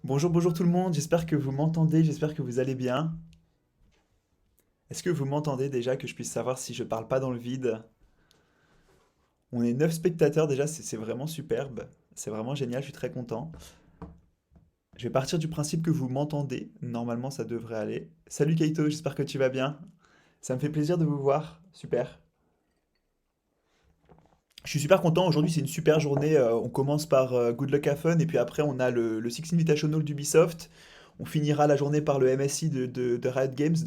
Bonjour, bonjour tout le monde, j'espère que vous m'entendez, j'espère que vous allez bien. Est-ce que vous m'entendez déjà, que je puisse savoir si je parle pas dans le vide? On est 9 spectateurs déjà, c'est vraiment superbe, c'est vraiment génial, je suis très content. Je vais partir du principe que vous m'entendez, normalement ça devrait aller. Salut Kaito, j'espère que tu vas bien. Ça me fait plaisir de vous voir, super. Je suis super content, aujourd'hui c'est une super journée, on commence par Good Luck Have Fun et puis après on a le Six Invitational d'Ubisoft. On finira la journée par le MSI de Riot Games,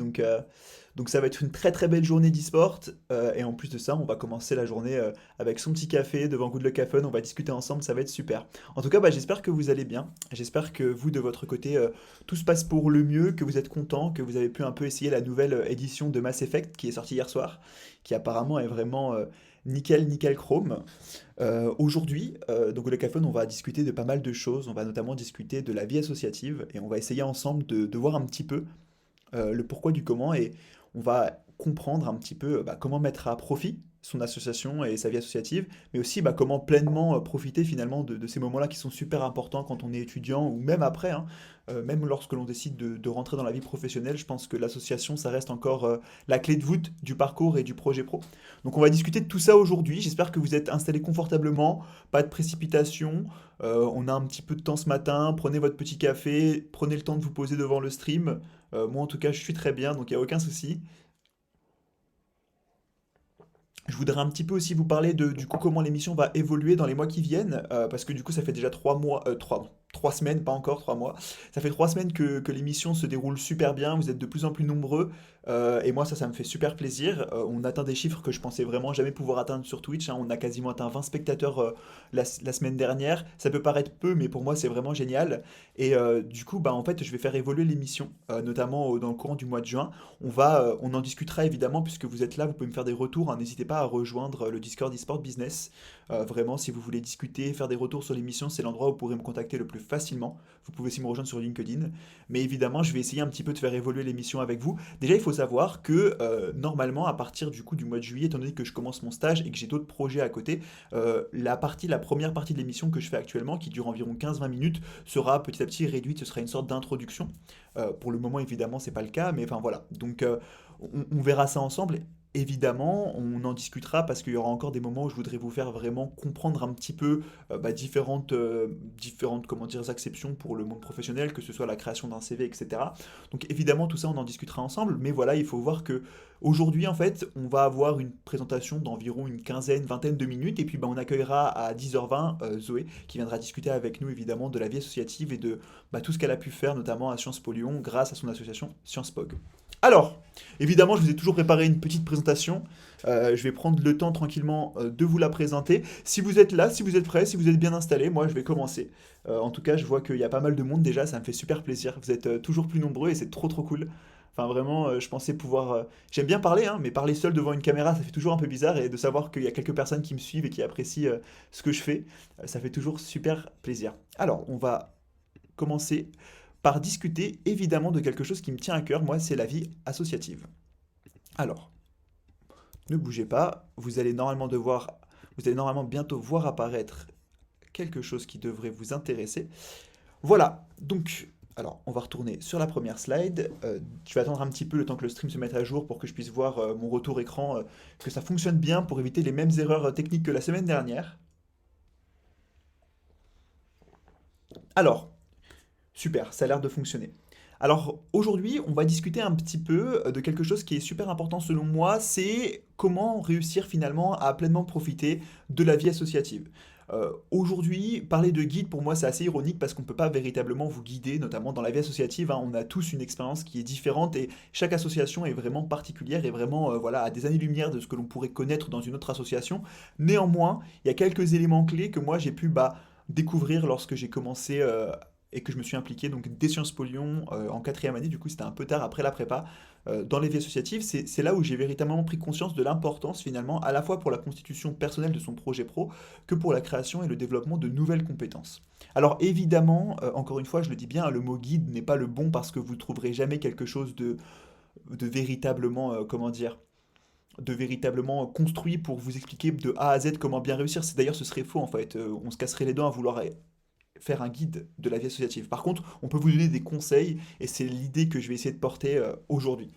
donc ça va être une très très belle journée d'e-sport. Et en plus de ça, on va commencer la journée avec son petit café devant Good Luck Have Fun, on va discuter ensemble, ça va être super. En tout cas, bah, j'espère que vous allez bien, j'espère que vous de votre côté, tout se passe pour le mieux, que vous êtes content, que vous avez pu un peu essayer la nouvelle édition de Mass Effect qui est sortie hier soir, qui apparemment est vraiment nickel, nickel chrome. Aujourd'hui, donc au Decathlon, on va discuter de pas mal de choses. On va notamment discuter de la vie associative et on va essayer ensemble de voir un petit peu le pourquoi du comment et on va comprendre un petit peu bah, comment mettre à profit son association et sa vie associative, mais aussi bah, comment pleinement profiter finalement de ces moments-là qui sont super importants quand on est étudiant ou même après, hein. Même lorsque l'on décide de rentrer dans la vie professionnelle, je pense que l'association, ça reste encore la clé de voûte du parcours et du projet pro. Donc on va discuter de tout ça aujourd'hui, j'espère que vous êtes installés confortablement, pas de précipitation, on a un petit peu de temps ce matin, prenez votre petit café, prenez le temps de vous poser devant le stream. Moi, en tout cas, je suis très bien, donc il n'y a aucun souci. Je voudrais un petit peu aussi vous parler de du coup comment l'émission va évoluer dans les mois qui viennent, parce que du coup ça fait déjà 3 mois, 3 semaines, pas encore 3 mois. Ça fait 3 semaines que l'émission se déroule super bien, vous êtes de plus en plus nombreux, et moi ça me fait super plaisir. On atteint des chiffres que je pensais vraiment jamais pouvoir atteindre sur Twitch, hein. On a quasiment atteint 20 spectateurs la semaine dernière. Ça peut paraître peu, mais pour moi c'est vraiment génial. Et du coup, bah, en fait, je vais faire évoluer l'émission, notamment dans le courant du mois de juin. On en discutera évidemment puisque vous êtes là, vous pouvez me faire des retours, hein. N'hésitez pas à rejoindre le Discord eSport Business. Vraiment, si vous voulez discuter, faire des retours sur l'émission, c'est l'endroit où vous pourrez me contacter le plus facilement. Vous pouvez aussi me rejoindre sur LinkedIn. Mais évidemment, je vais essayer un petit peu de faire évoluer l'émission avec vous. Déjà, il faut savoir que normalement, à partir du coup du mois de juillet, étant donné que je commence mon stage et que j'ai d'autres projets à côté, la première partie de l'émission que je fais actuellement, qui dure environ 15-20 minutes, sera petit à petit réduite. Ce sera une sorte d'introduction. Pour le moment, évidemment, c'est pas le cas, mais enfin voilà. Donc, on verra ça ensemble. Évidemment, on en discutera parce qu'il y aura encore des moments où je voudrais vous faire vraiment comprendre un petit peu bah, différentes comment dire, acceptions pour le monde professionnel, que ce soit la création d'un CV, etc. Donc évidemment, tout ça, on en discutera ensemble. Mais voilà, il faut voir que aujourd'hui, en fait, on va avoir une présentation d'environ une quinzaine, vingtaine de minutes. Et puis, bah, on accueillera à 10h20 Zoé, qui viendra discuter avec nous, évidemment, de la vie associative et de bah, tout ce qu'elle a pu faire, notamment à Sciences Po Lyon, grâce à son association Sciences Pog. Alors, évidemment, je vous ai toujours préparé une petite présentation. Je vais prendre le temps tranquillement de vous la présenter. Si vous êtes là, si vous êtes prêts, si vous êtes bien installés, moi je vais commencer. En tout cas, je vois qu'il y a pas mal de monde déjà, ça me fait super plaisir. Vous êtes toujours plus nombreux et c'est trop trop cool. Enfin, vraiment, je pensais pouvoir. J'aime bien parler, hein, mais parler seul devant une caméra, ça fait toujours un peu bizarre. Et de savoir qu'il y a quelques personnes qui me suivent et qui apprécient ce que je fais, ça fait toujours super plaisir. Alors, on va commencer par discuter évidemment de quelque chose qui me tient à cœur, moi, c'est la vie associative. Alors, ne bougez pas, vous allez normalement bientôt voir apparaître quelque chose qui devrait vous intéresser. Voilà, donc, alors, on va retourner sur la première slide. Je vais attendre un petit peu le temps que le stream se mette à jour pour que je puisse voir mon retour écran, que ça fonctionne bien pour éviter les mêmes erreurs techniques que la semaine dernière. Alors, super, ça a l'air de fonctionner. Alors aujourd'hui, on va discuter un petit peu de quelque chose qui est super important selon moi, c'est comment réussir finalement à pleinement profiter de la vie associative. Aujourd'hui, parler de guide pour moi c'est assez ironique parce qu'on ne peut pas véritablement vous guider, notamment dans la vie associative, hein. On a tous une expérience qui est différente et chaque association est vraiment particulière et vraiment voilà, à des années-lumière de ce que l'on pourrait connaître dans une autre association. Néanmoins, il y a quelques éléments clés que moi j'ai pu bah, découvrir lorsque j'ai commencé et que je me suis impliqué donc dès Sciences Po Lyon en quatrième année, du coup c'était un peu tard après la prépa, dans les vies associatives, c'est là où j'ai véritablement pris conscience de l'importance finalement à la fois pour la constitution personnelle de son projet pro que pour la création et le développement de nouvelles compétences. Alors évidemment, encore une fois, je le dis bien, le mot guide n'est pas le bon parce que vous ne trouverez jamais quelque chose de véritablement, comment dire, de véritablement construit pour vous expliquer de A à Z comment bien réussir. C'est d'ailleurs ce serait faux en fait. On se casserait les dents à vouloir faire un guide de la vie associative. Par contre, on peut vous donner des conseils et c'est l'idée que je vais essayer de porter aujourd'hui.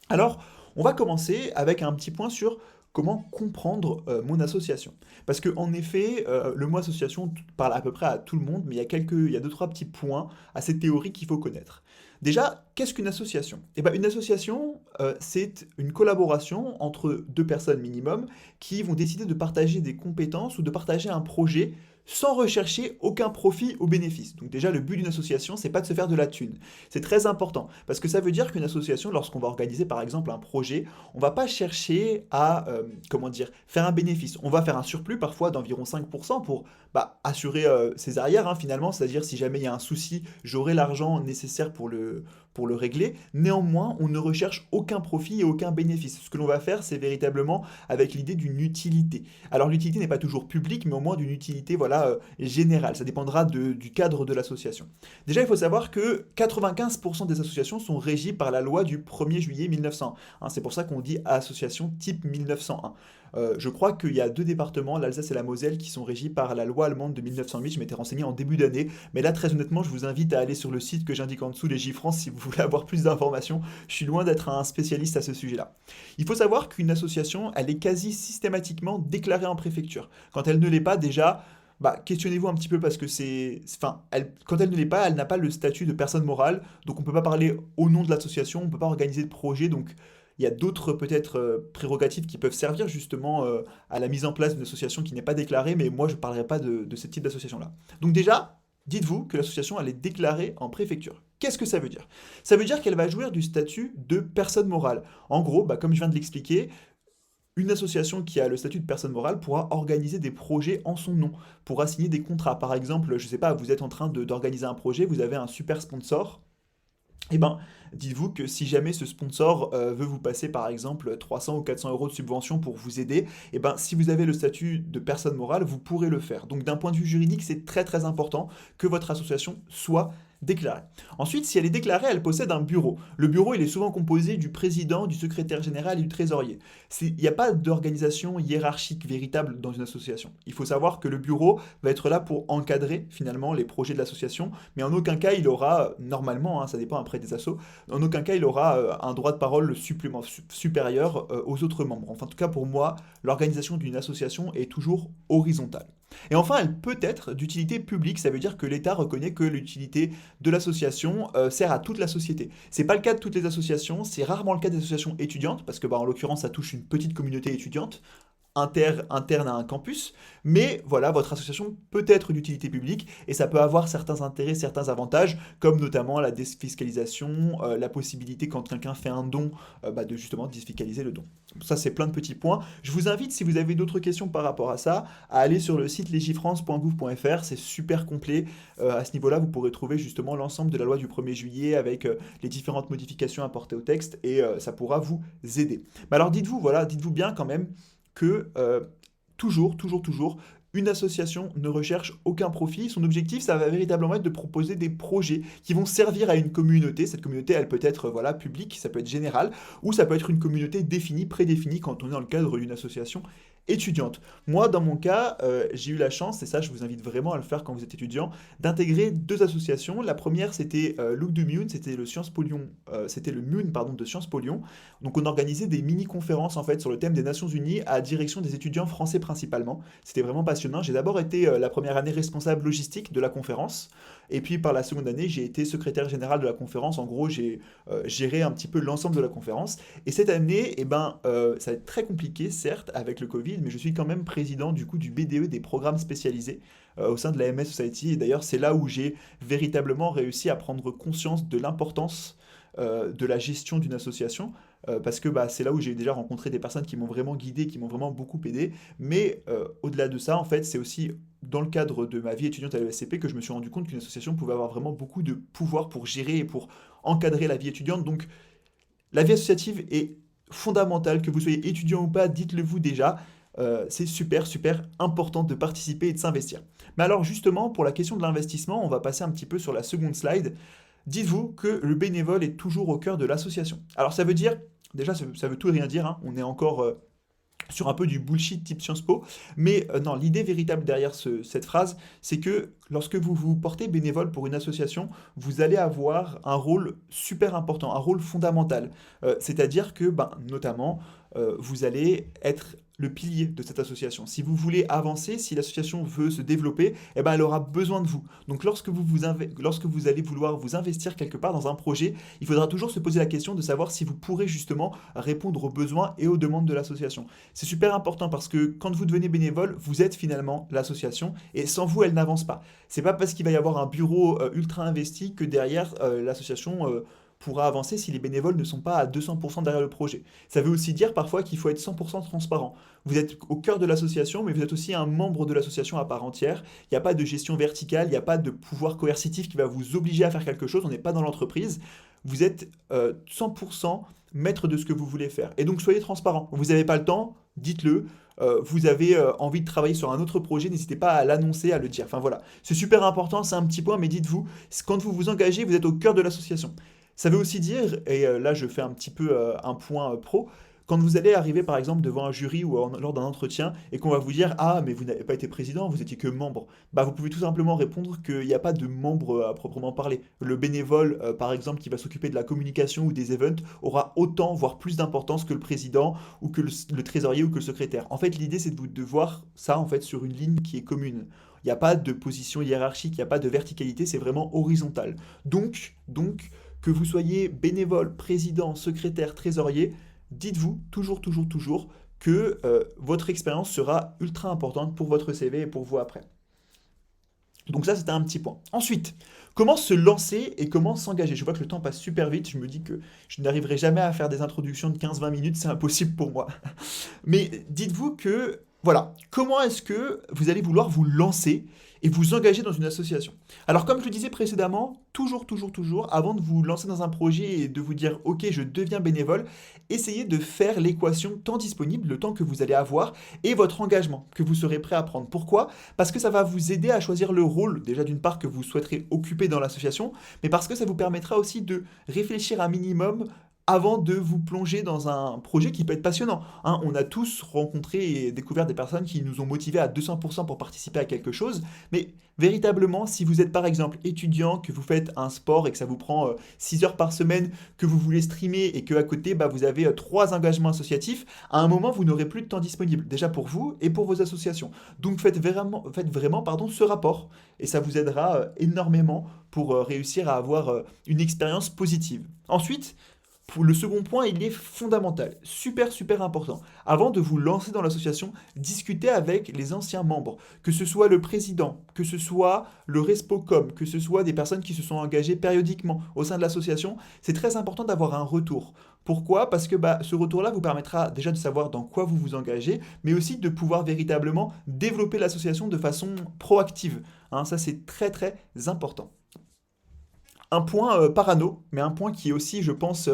Alors, on va commencer avec un petit point sur comment comprendre mon association. Parce que en effet, le mot association parle à peu près à tout le monde, mais il y a deux, trois petits points à cette théorie qu'il faut connaître. Déjà, qu'est-ce qu'une association? Eh ben, une association, c'est une collaboration entre deux personnes minimum qui vont décider de partager des compétences ou de partager un projet sans rechercher aucun profit ou bénéfice. Donc déjà, le but d'une association, c'est pas de se faire de la thune. C'est très important, parce que ça veut dire qu'une association, lorsqu'on va organiser par exemple un projet, on va pas chercher à, comment dire, faire un bénéfice. On va faire un surplus parfois d'environ 5% pour assurer ses arrières, hein, finalement, c'est-à-dire si jamais il y a un souci, j'aurai l'argent nécessaire pour le régler. Néanmoins, on ne recherche aucun profit et aucun bénéfice. Ce que l'on va faire, c'est véritablement avec l'idée d'une utilité. Alors l'utilité n'est pas toujours publique, mais au moins d'une utilité voilà, générale. Ça dépendra du cadre de l'association. Déjà, il faut savoir que 95% des associations sont régies par la loi du 1er juillet 1901. Hein, c'est pour ça qu'on dit association type 1901. Je crois qu'il y a deux départements, l'Alsace et la Moselle, qui sont régis par la loi allemande de 1908. Je m'étais renseigné en début d'année, mais là, très honnêtement, je vous invite à aller sur le site que j'indique en dessous, les J-France, si vous voulez avoir plus d'informations. Je suis loin d'être un spécialiste à ce sujet-là. Il faut savoir qu'une association, elle est quasi systématiquement déclarée en préfecture. Quand elle ne l'est pas, déjà, questionnez-vous un petit peu parce que quand elle ne l'est pas, elle n'a pas le statut de personne morale, donc on ne peut pas parler au nom de l'association, on ne peut pas organiser de projet, donc il y a d'autres peut-être prérogatives qui peuvent servir justement à la mise en place d'une association qui n'est pas déclarée, mais moi je ne parlerai pas de ce type d'association-là. Donc déjà, dites-vous que l'association elle est déclarée en préfecture. Qu'est-ce que ça veut dire? Ça veut dire qu'elle va jouir du statut de personne morale. En gros, comme je viens de l'expliquer, une association qui a le statut de personne morale pourra organiser des projets en son nom, pourra signer des contrats. Par exemple, je ne sais pas, vous êtes en train d'organiser un projet, vous avez un super sponsor, eh ben, dites-vous que si jamais ce sponsor veut vous passer par exemple 300 ou 400 euros de subvention pour vous aider, eh ben, si vous avez le statut de personne morale, vous pourrez le faire. Donc d'un point de vue juridique, c'est très très important que votre association soit déclarée. Ensuite, si elle est déclarée, elle possède un bureau. Le bureau, il est souvent composé du président, du secrétaire général et du trésorier. Il n'y a pas d'organisation hiérarchique véritable dans une association. Il faut savoir que le bureau va être là pour encadrer finalement les projets de l'association, mais en aucun cas il aura, normalement, hein, ça dépend après des assos, en aucun cas il aura un droit de parole supérieur aux autres membres. Enfin, en tout cas pour moi, l'organisation d'une association est toujours horizontale. Et enfin, elle peut être d'utilité publique, ça veut dire que l'État reconnaît que l'utilité de l'association sert à toute la société. C'est pas le cas de toutes les associations, c'est rarement le cas des associations étudiantes, parce que en l'occurrence ça touche une petite communauté étudiante, interne à un campus, mais voilà, votre association peut être d'utilité publique et ça peut avoir certains intérêts, certains avantages, comme notamment la défiscalisation, la possibilité quand quelqu'un fait un don, de justement défiscaliser le don. Ça, c'est plein de petits points. Je vous invite, si vous avez d'autres questions par rapport à ça, à aller sur le site legifrance.gouv.fr, c'est super complet. À ce niveau-là, vous pourrez trouver justement l'ensemble de la loi du 1er juillet avec les différentes modifications apportées au texte et ça pourra vous aider. Mais alors dites-vous bien quand même que toujours, une association ne recherche aucun profit. Son objectif, ça va véritablement être de proposer des projets qui vont servir à une communauté. Cette communauté, elle peut être voilà, publique, ça peut être général, ou ça peut être une communauté définie, prédéfinie quand on est dans le cadre d'une association étudiante. Moi, dans mon cas, j'ai eu la chance, et ça, je vous invite vraiment à le faire quand vous êtes étudiant, d'intégrer deux associations. La première, c'était Look de Mune, c'était le Sciences Po Lyon, c'était le Mune, pardon, de Sciences Po Lyon. Donc, on organisait des mini-conférences en fait sur le thème des Nations Unies à direction des étudiants français principalement. C'était vraiment passionnant. J'ai d'abord été la première année responsable logistique de la conférence, et puis par la seconde année, j'ai été secrétaire général de la conférence. En gros, j'ai géré un petit peu l'ensemble de la conférence. Et cette année, ça va être très compliqué, certes, avec le Covid, mais je suis quand même président du coup du BDE des programmes spécialisés au sein de la MS Society. Et d'ailleurs, c'est là où j'ai véritablement réussi à prendre conscience de l'importance de la gestion d'une association, parce que c'est là où j'ai déjà rencontré des personnes qui m'ont vraiment guidé, qui m'ont vraiment beaucoup aidé. Mais au-delà de ça, en fait, c'est aussi dans le cadre de ma vie étudiante à l'ESCP que je me suis rendu compte qu'une association pouvait avoir vraiment beaucoup de pouvoir pour gérer et pour encadrer la vie étudiante. Donc, la vie associative est fondamentale, que vous soyez étudiant ou pas, dites-le vous déjà. C'est super, super important de participer et de s'investir. Mais alors justement, pour la question de l'investissement, on va passer un petit peu sur la seconde slide. Dites-vous que le bénévole est toujours au cœur de l'association. Alors ça veut dire, déjà ça veut tout et rien dire, hein, on est encore sur un peu du bullshit type Sciences Po, mais non, l'idée véritable derrière cette phrase, c'est que lorsque vous vous portez bénévole pour une association, vous allez avoir un rôle super important, un rôle fondamental. C'est-à-dire que, ben, notamment, vous allez être le pilier de cette association. Si vous voulez avancer, si l'association veut se développer, eh ben, elle aura besoin de vous. Donc lorsque vous allez vouloir vous investir quelque part dans un projet, il faudra toujours se poser la question de savoir si vous pourrez justement répondre aux besoins et aux demandes de l'association. C'est super important parce que quand vous devenez bénévole, vous êtes finalement l'association et sans vous, elle n'avance pas. C'est pas parce qu'il va y avoir un bureau ultra investi que derrière l'association pourra avancer si les bénévoles ne sont pas à 200% derrière le projet. Ça veut aussi dire parfois qu'il faut être 100% transparent. Vous êtes au cœur de l'association, mais vous êtes aussi un membre de l'association à part entière. Il n'y a pas de gestion verticale, il n'y a pas de pouvoir coercitif qui va vous obliger à faire quelque chose. On n'est pas dans l'entreprise. Vous êtes 100% maître de ce que vous voulez faire. Et donc soyez transparent. Vous n'avez pas le temps, dites-le. Vous avez envie de travailler sur un autre projet, n'hésitez pas à l'annoncer, à le dire. Enfin voilà, c'est super important, c'est un petit point, mais dites-vous, quand vous vous engagez, vous êtes au cœur de l'association. Ça veut aussi dire, et là je fais un petit peu un point pro, quand vous allez arriver par exemple devant un jury ou lors d'un entretien et qu'on va vous dire ah mais vous n'avez pas été président, vous étiez que membre, bah vous pouvez tout simplement répondre qu'il n'y a pas de membre à proprement parler. Le bénévole par exemple qui va s'occuper de la communication ou des events aura autant voire plus d'importance que le président ou que le trésorier ou que le secrétaire. En fait l'idée c'est de voir ça en fait sur une ligne qui est commune. Il n'y a pas de position hiérarchique, il n'y a pas de verticalité, c'est vraiment horizontal. Donc, que vous soyez bénévole, président, secrétaire, trésorier, dites-vous toujours que votre expérience sera ultra importante pour votre CV et pour vous après. Donc ça, c'était un petit point. Ensuite, comment se lancer et comment s'engager? Je vois que le temps passe super vite, je me dis que je n'arriverai jamais à faire des introductions de 15-20 minutes, c'est impossible pour moi. Mais dites-vous que, voilà, comment est-ce que vous allez vouloir vous lancer et vous engager dans une association? Alors, comme je le disais précédemment, toujours, avant de vous lancer dans un projet et de vous dire, OK, je deviens bénévole, essayez de faire l'équation temps disponible, le temps que vous allez avoir, et votre engagement que vous serez prêt à prendre. Pourquoi? Parce que ça va vous aider à choisir le rôle, déjà d'une part, que vous souhaiterez occuper dans l'association, mais parce que ça vous permettra aussi de réfléchir un minimum avant de vous plonger dans un projet qui peut être passionnant. Hein, on a tous rencontré et découvert des personnes qui nous ont motivés à 200% pour participer à quelque chose, mais véritablement, si vous êtes par exemple étudiant, que vous faites un sport et que ça vous prend 6 heures par semaine, que vous voulez streamer et que à côté bah, vous avez 3 engagements associatifs, à un moment vous n'aurez plus de temps disponible, déjà pour vous et pour vos associations. Donc faites vraiment pardon, ce rapport et ça vous aidera énormément pour réussir à avoir une expérience positive. Ensuite, pour le second point, il est fondamental, super important. Avant de vous lancer dans l'association, discutez avec les anciens membres, que ce soit le président, que ce soit le Respocom, que ce soit des personnes qui se sont engagées périodiquement au sein de l'association. C'est très important d'avoir un retour. Pourquoi? Parce que bah, ce retour-là vous permettra déjà de savoir dans quoi vous vous engagez, mais aussi de pouvoir véritablement développer l'association de façon proactive. Hein, ça, c'est très important. Un point parano, mais un point qui est aussi, je pense,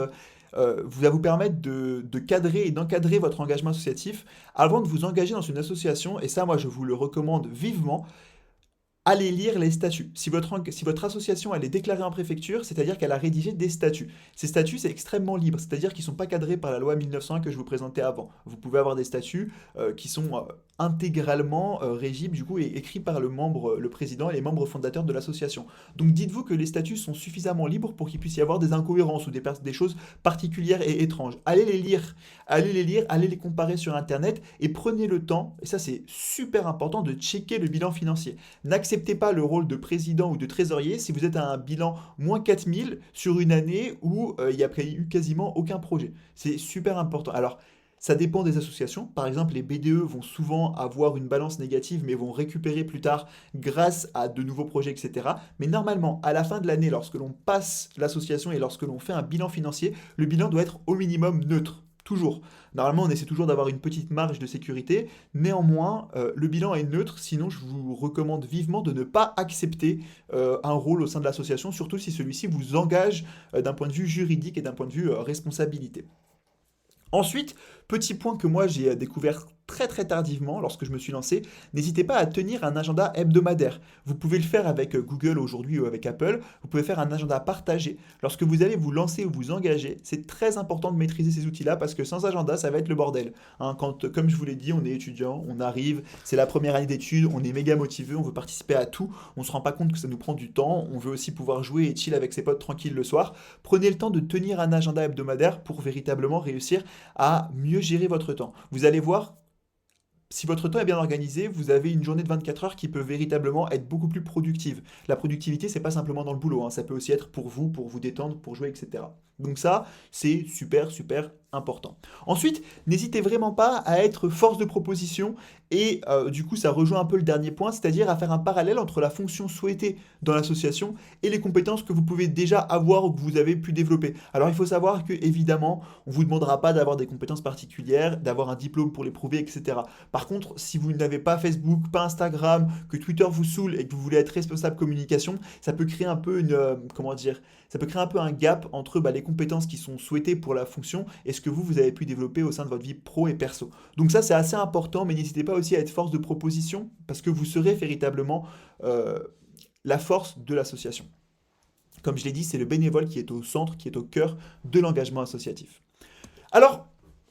va vous permettre de cadrer et d'encadrer votre engagement associatif avant de vous engager dans une association. Et ça, moi, je vous le recommande vivement. Allez lire les statuts. Si votre association elle est déclarée en préfecture, c'est-à-dire qu'elle a rédigé des statuts. Ces statuts, c'est extrêmement libre, c'est-à-dire qu'ils ne sont pas cadrés par la loi 1901 que je vous présentais avant. Vous pouvez avoir des statuts qui sont intégralement régis du coup et écrits par le président et les membres fondateurs de l'association. Donc dites-vous que les statuts sont suffisamment libres pour qu'il puisse y avoir des incohérences ou des choses particulières et étranges. Allez les comparer sur Internet et prenez le temps, et ça c'est super important, de checker le bilan financier. N'acceptez pas le rôle de président ou de trésorier si vous êtes à un bilan moins 4000 sur une année où il n'y a eu quasiment aucun projet. C'est super important. Alors, ça dépend des associations. Par exemple, les BDE vont souvent avoir une balance négative, mais vont récupérer plus tard grâce à de nouveaux projets, etc. Mais normalement, à la fin de l'année, lorsque l'on passe l'association et lorsque l'on fait un bilan financier, le bilan doit être au minimum neutre. Toujours. Normalement, on essaie toujours d'avoir une petite marge de sécurité. Néanmoins, le bilan est neutre. Sinon, je vous recommande vivement de ne pas accepter un rôle au sein de l'association, surtout si celui-ci vous engage d'un point de vue juridique et d'un point de vue responsabilité. Ensuite, petit point que moi j'ai découvert très tardivement, lorsque je me suis lancé, n'hésitez pas à tenir un agenda hebdomadaire. Vous pouvez le faire avec Google aujourd'hui ou avec Apple. Vous pouvez faire un agenda partagé. Lorsque vous allez vous lancer ou vous engager, c'est très important de maîtriser ces outils-là parce que sans agenda, ça va être le bordel. Hein, quand, comme je vous l'ai dit, on est étudiant, on arrive, c'est la première année d'études, on est méga motivé, on veut participer à tout, on se rend pas compte que ça nous prend du temps, on veut aussi pouvoir jouer et chill avec ses potes tranquille le soir. Prenez le temps de tenir un agenda hebdomadaire pour véritablement réussir à mieux gérer votre temps. Vous allez voir, si votre temps est bien organisé, vous avez une journée de 24 heures qui peut véritablement être beaucoup plus productive. La productivité, c'est pas simplement dans le boulot, hein, ça peut aussi être pour vous détendre, pour jouer, etc. Donc ça, c'est super important. Ensuite, n'hésitez vraiment pas à être force de proposition et du coup, ça rejoint un peu le dernier point, c'est-à-dire à faire un parallèle entre la fonction souhaitée dans l'association et les compétences que vous pouvez déjà avoir ou que vous avez pu développer. Alors, il faut savoir que évidemment, on vous demandera pas d'avoir des compétences particulières, d'avoir un diplôme pour les prouver, etc. Par contre, si vous n'avez pas Facebook, pas Instagram, que Twitter vous saoule et que vous voulez être responsable communication, ça peut créer un peu comment dire, ça peut créer un peu un gap entre les compétences qui sont souhaitées pour la fonction et ce que vous avez pu développer au sein de votre vie pro et perso. Donc ça, c'est assez important, mais n'hésitez pas aussi à être force de proposition parce que vous serez véritablement euh, la force de l'association. Comme je l'ai dit, c'est le bénévole qui est au centre, qui est au cœur de l'engagement associatif. Alors,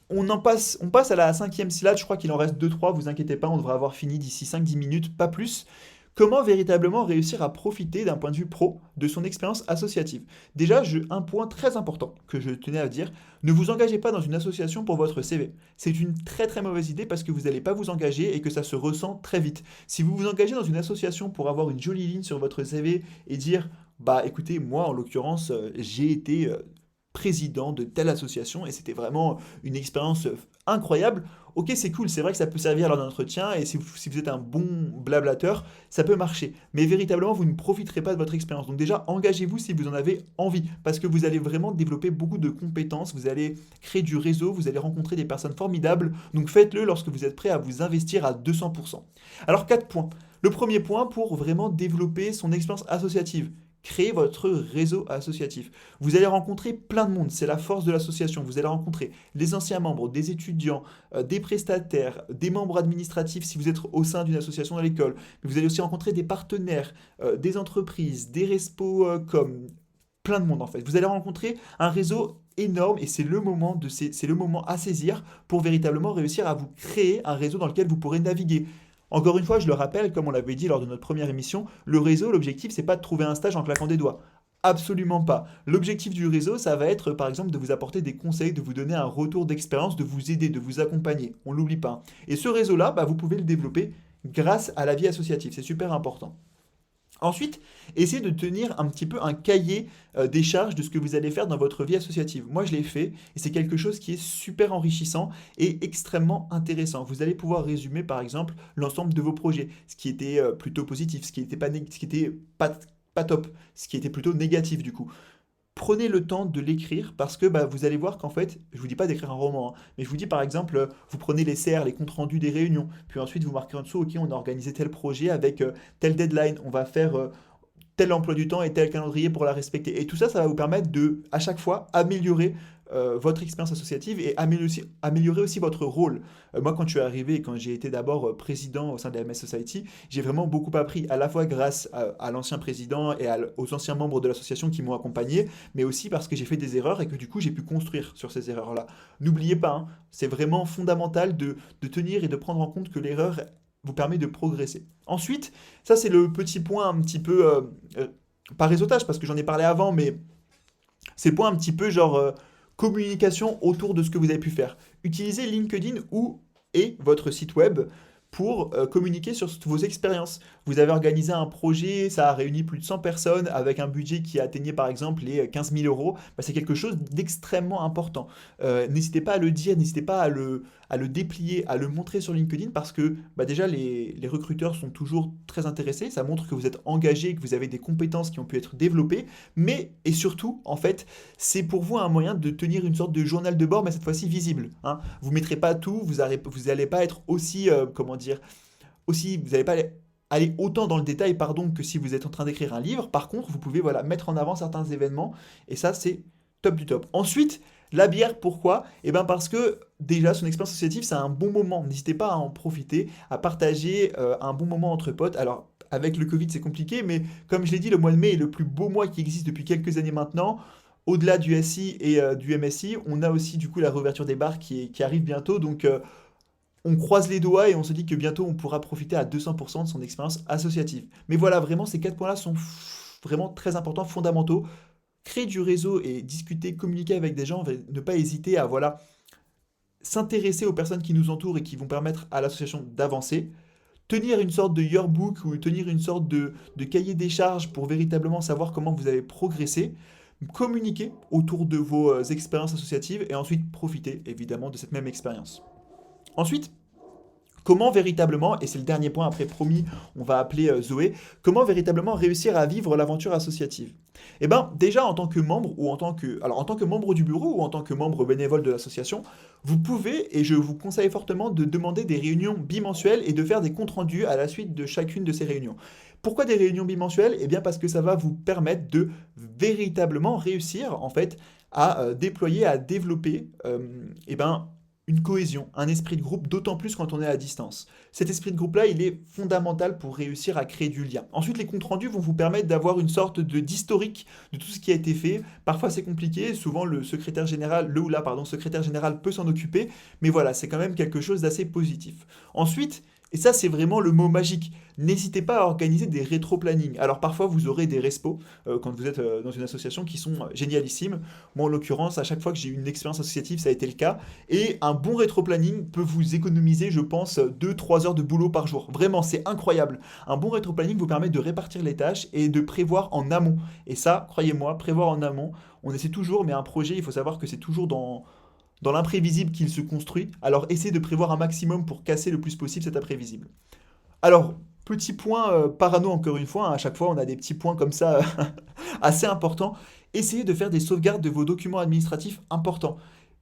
on passe à la cinquième slide, je crois qu'il en reste deux trois. Vous inquiétez pas, on devrait avoir fini d'ici 5-10 minutes, pas plus. Comment véritablement réussir à profiter d'un point de vue pro de son expérience associative? Déjà, un point très important que je tenais à dire, ne vous engagez pas dans une association pour votre CV. C'est une très mauvaise idée parce que vous n'allez pas vous engager et que ça se ressent très vite. Si vous vous engagez dans une association pour avoir une jolie ligne sur votre CV et dire, bah écoutez, moi en l'occurrence, j'ai été président de telle association et c'était vraiment une expérience incroyable. Ok, c'est cool, c'est vrai que ça peut servir lors d'un entretien et si vous êtes un bon blablateur, ça peut marcher. Mais véritablement, vous ne profiterez pas de votre expérience. Donc déjà, engagez-vous si vous en avez envie parce que vous allez vraiment développer beaucoup de compétences, vous allez créer du réseau, vous allez rencontrer des personnes formidables. Donc faites-le lorsque vous êtes prêt à vous investir à 200%. Alors 4 points. Le premier point pour vraiment développer son expérience associative. Créez votre réseau associatif. Vous allez rencontrer plein de monde, c'est la force de l'association. Vous allez rencontrer les anciens membres, des étudiants, des prestataires, des membres administratifs si vous êtes au sein d'une association dans l'école. Mais vous allez aussi rencontrer des partenaires, des entreprises, des respos comme plein de monde en fait. Vous allez rencontrer un réseau énorme et c'est le moment à saisir pour véritablement réussir à vous créer un réseau dans lequel vous pourrez naviguer. Encore une fois, je le rappelle, comme on l'avait dit lors de notre première émission, le réseau, l'objectif, c'est pas de trouver un stage en claquant des doigts. Absolument pas. L'objectif du réseau, ça va être par exemple de vous apporter des conseils, de vous donner un retour d'expérience, de vous aider, de vous accompagner. On l'oublie pas. Et ce réseau-là, vous pouvez le développer grâce à la vie associative. C'est super important. Ensuite, essayez de tenir un petit peu un cahier des charges de ce que vous allez faire dans votre vie associative. Moi, je l'ai fait et c'est quelque chose qui est super enrichissant et extrêmement intéressant. Vous allez pouvoir résumer, par exemple, l'ensemble de vos projets, ce qui était plutôt positif, ce qui était ce qui était pas top, ce qui était plutôt négatif du coup. Prenez le temps de l'écrire parce que vous allez voir qu'en fait, je vous dis pas d'écrire un roman, hein, mais je vous dis par exemple, vous prenez les CR, les comptes rendus des réunions, puis ensuite vous marquez en dessous, ok, on a organisé tel projet avec tel deadline, on va faire tel emploi du temps et tel calendrier pour la respecter. Et tout ça, ça va vous permettre de, à chaque fois, améliorer votre expérience associative et améliorer aussi votre rôle. Moi, quand je suis arrivé et quand j'ai été d'abord président au sein de la MS Society, j'ai vraiment beaucoup appris, à la fois grâce à l'ancien président et aux anciens membres de l'association qui m'ont accompagné, mais aussi parce que j'ai fait des erreurs et que du coup, j'ai pu construire sur ces erreurs-là. N'oubliez pas, hein, c'est vraiment fondamental de tenir et de prendre en compte que l'erreur vous permet de progresser. Ensuite, ça c'est le petit point un petit peu, pas réseautage parce que j'en ai parlé avant, mais c'est le point un petit peu genre communication autour de ce que vous avez pu faire. Utilisez LinkedIn ou et votre site web pour communiquer sur vos expériences. Vous avez organisé un projet, ça a réuni plus de 100 personnes avec un budget qui atteignait par exemple les 15 000 euros. C'est quelque chose d'extrêmement important. N'hésitez pas à le dire, n'hésitez pas à le déplier, à le montrer sur LinkedIn parce que déjà les recruteurs sont toujours très intéressés. Ça montre que vous êtes engagé, que vous avez des compétences qui ont pu être développées. Mais, et surtout, en fait, c'est pour vous un moyen de tenir une sorte de journal de bord, mais cette fois-ci visible. Hein. Vous ne mettrez pas tout, vous n'allez pas être aussi, comment dire, aussi, vous n'allez pas aller autant dans le détail, pardon, que si vous êtes en train d'écrire un livre. Par contre, vous pouvez mettre en avant certains événements, et ça, c'est top du top. Ensuite, La bière, pourquoi? Eh ben parce que déjà, son expérience associative, c'est un bon moment. N'hésitez pas à en profiter, à partager un bon moment entre potes. Alors, avec le Covid, c'est compliqué, mais comme je l'ai dit, le mois de mai est le plus beau mois qui existe depuis quelques années maintenant. Au-delà du SI et du MSI, on a aussi du coup la réouverture des bars qui arrive bientôt. Donc, on croise les doigts et on se dit que bientôt on pourra profiter à 200% de son expérience associative. Mais voilà, vraiment, ces quatre points-là sont vraiment très importants, fondamentaux. Créer du réseau et discuter, communiquer avec des gens, ne pas hésiter à voilà, s'intéresser aux personnes qui nous entourent et qui vont permettre à l'association d'avancer. Tenir une sorte de yearbook ou tenir une sorte de cahier des charges pour véritablement savoir comment vous avez progressé. Communiquer autour de vos expériences associatives et ensuite profiter évidemment de cette même expérience. Ensuite, comment véritablement, et c'est le dernier point après promis, on va appeler Zoé, comment véritablement réussir à vivre l'aventure associative? Eh bien, déjà en tant que membre ou en tant que membre du bureau ou en tant que membre bénévole de l'association, vous pouvez, et je vous conseille fortement, de demander des réunions bimensuelles et de faire des comptes rendus à la suite de chacune de ces réunions. Pourquoi des réunions bimensuelles? Eh bien, parce que ça va vous permettre de véritablement réussir, en fait, à déployer, à développer, eh ben, une cohésion, un esprit de groupe, d'autant plus quand on est à distance. Cet esprit de groupe-là, il est fondamental pour réussir à créer du lien. Ensuite, les comptes rendus vont vous permettre d'avoir une sorte d'historique de tout ce qui a été fait. Parfois, c'est compliqué. Souvent, le secrétaire général, secrétaire général peut s'en occuper. Mais voilà, c'est quand même quelque chose d'assez positif. Ensuite, et ça, c'est vraiment le mot magique. N'hésitez pas à organiser des rétro-plannings. Alors parfois, vous aurez des respos quand vous êtes dans une association qui sont génialissimes. Moi, en l'occurrence, à chaque fois que j'ai eu une expérience associative, ça a été le cas. Et un bon rétro-planning peut vous économiser, je pense, 2-3 heures de boulot par jour. Vraiment, c'est incroyable. Un bon rétro-planning vous permet de répartir les tâches et de prévoir en amont. Et ça, croyez-moi, prévoir en amont, on essaie toujours, mais un projet, il faut savoir que c'est toujours dans l'imprévisible qu'il se construit. Alors essayez de prévoir un maximum pour casser le plus possible cet imprévisible. Alors, petit point parano encore une fois, hein, à chaque fois on a des petits points comme ça assez importants. Essayez de faire des sauvegardes de vos documents administratifs importants.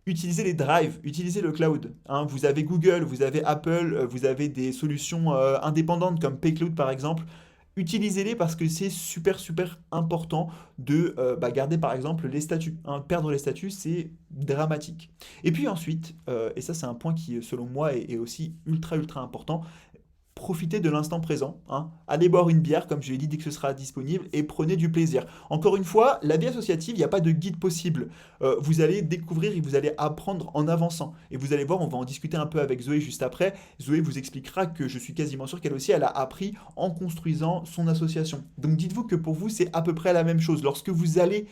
Utilisez les drives, utilisez le cloud, hein. Vous avez Google, vous avez Apple, vous avez des solutions indépendantes comme Paycloud par exemple. Utilisez-les parce que c'est super super important de garder par exemple les statuts, hein. Perdre les statuts, c'est dramatique. Et puis ensuite, et ça c'est un point qui selon moi est aussi ultra ultra important, profitez de l'instant présent, hein. Allez boire une bière, comme je l'ai dit, dès que ce sera disponible, et prenez du plaisir. Encore une fois, la vie associative, il n'y a pas de guide possible. Vous allez découvrir et vous allez apprendre en avançant. Et vous allez voir, on va en discuter un peu avec Zoé juste après. Zoé vous expliquera que je suis quasiment sûr qu'elle aussi, elle a appris en construisant son association. Donc dites-vous que pour vous, c'est à peu près la même chose. Lorsque vous allez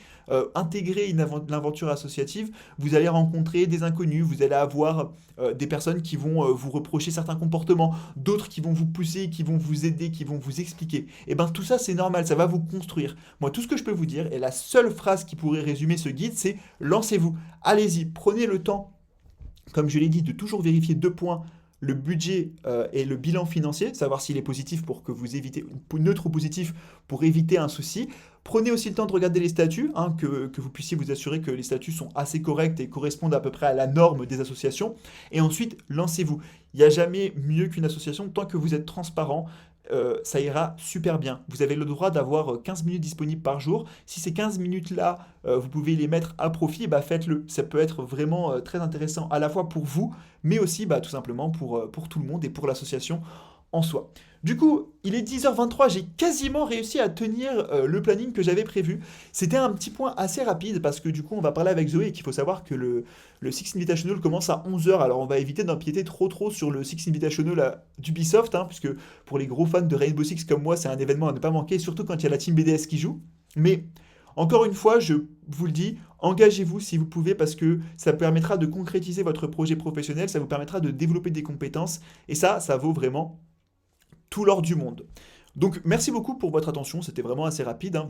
intégrer l'aventure associative, vous allez rencontrer des inconnus, vous allez avoir des personnes qui vont vous reprocher certains comportements, d'autres qui vont vous pousser, qui vont vous aider, qui vont vous expliquer. Et bien tout ça c'est normal, ça va vous construire. Moi tout ce que je peux vous dire, et la seule phrase qui pourrait résumer ce guide, c'est lancez-vous. Allez-y, prenez le temps, comme je l'ai dit, de toujours vérifier deux points. Le budget et le bilan financier, savoir s'il est positif pour que vous évitez, neutre ou positif pour éviter un souci. Prenez aussi le temps de regarder les statuts, hein, que vous puissiez vous assurer que les statuts sont assez corrects et correspondent à peu près à la norme des associations. Et ensuite, lancez-vous. Il n'y a jamais mieux qu'une association tant que vous êtes transparent. Ça ira super bien. Vous avez le droit d'avoir 15 minutes disponibles par jour. Si ces 15 minutes-là, vous pouvez les mettre à profit, bah faites-le. Ça peut être vraiment très intéressant à la fois pour vous, mais aussi tout simplement pour tout le monde et pour l'association en soi. Du coup, il est 10h23, j'ai quasiment réussi à tenir le planning que j'avais prévu. C'était un petit point assez rapide parce que du coup, on va parler avec Zoé et qu'il faut savoir que le Six Invitational commence à 11h. Alors, on va éviter d'empiéter trop sur le Six Invitational d'Ubisoft, hein, puisque pour les gros fans de Rainbow Six comme moi, c'est un événement à ne pas manquer, surtout quand il y a la team BDS qui joue. Mais encore une fois, je vous le dis, engagez-vous si vous pouvez parce que ça permettra de concrétiser votre projet professionnel, ça vous permettra de développer des compétences et ça vaut vraiment tout l'or du monde. Donc merci beaucoup pour votre attention, c'était vraiment assez rapide, hein.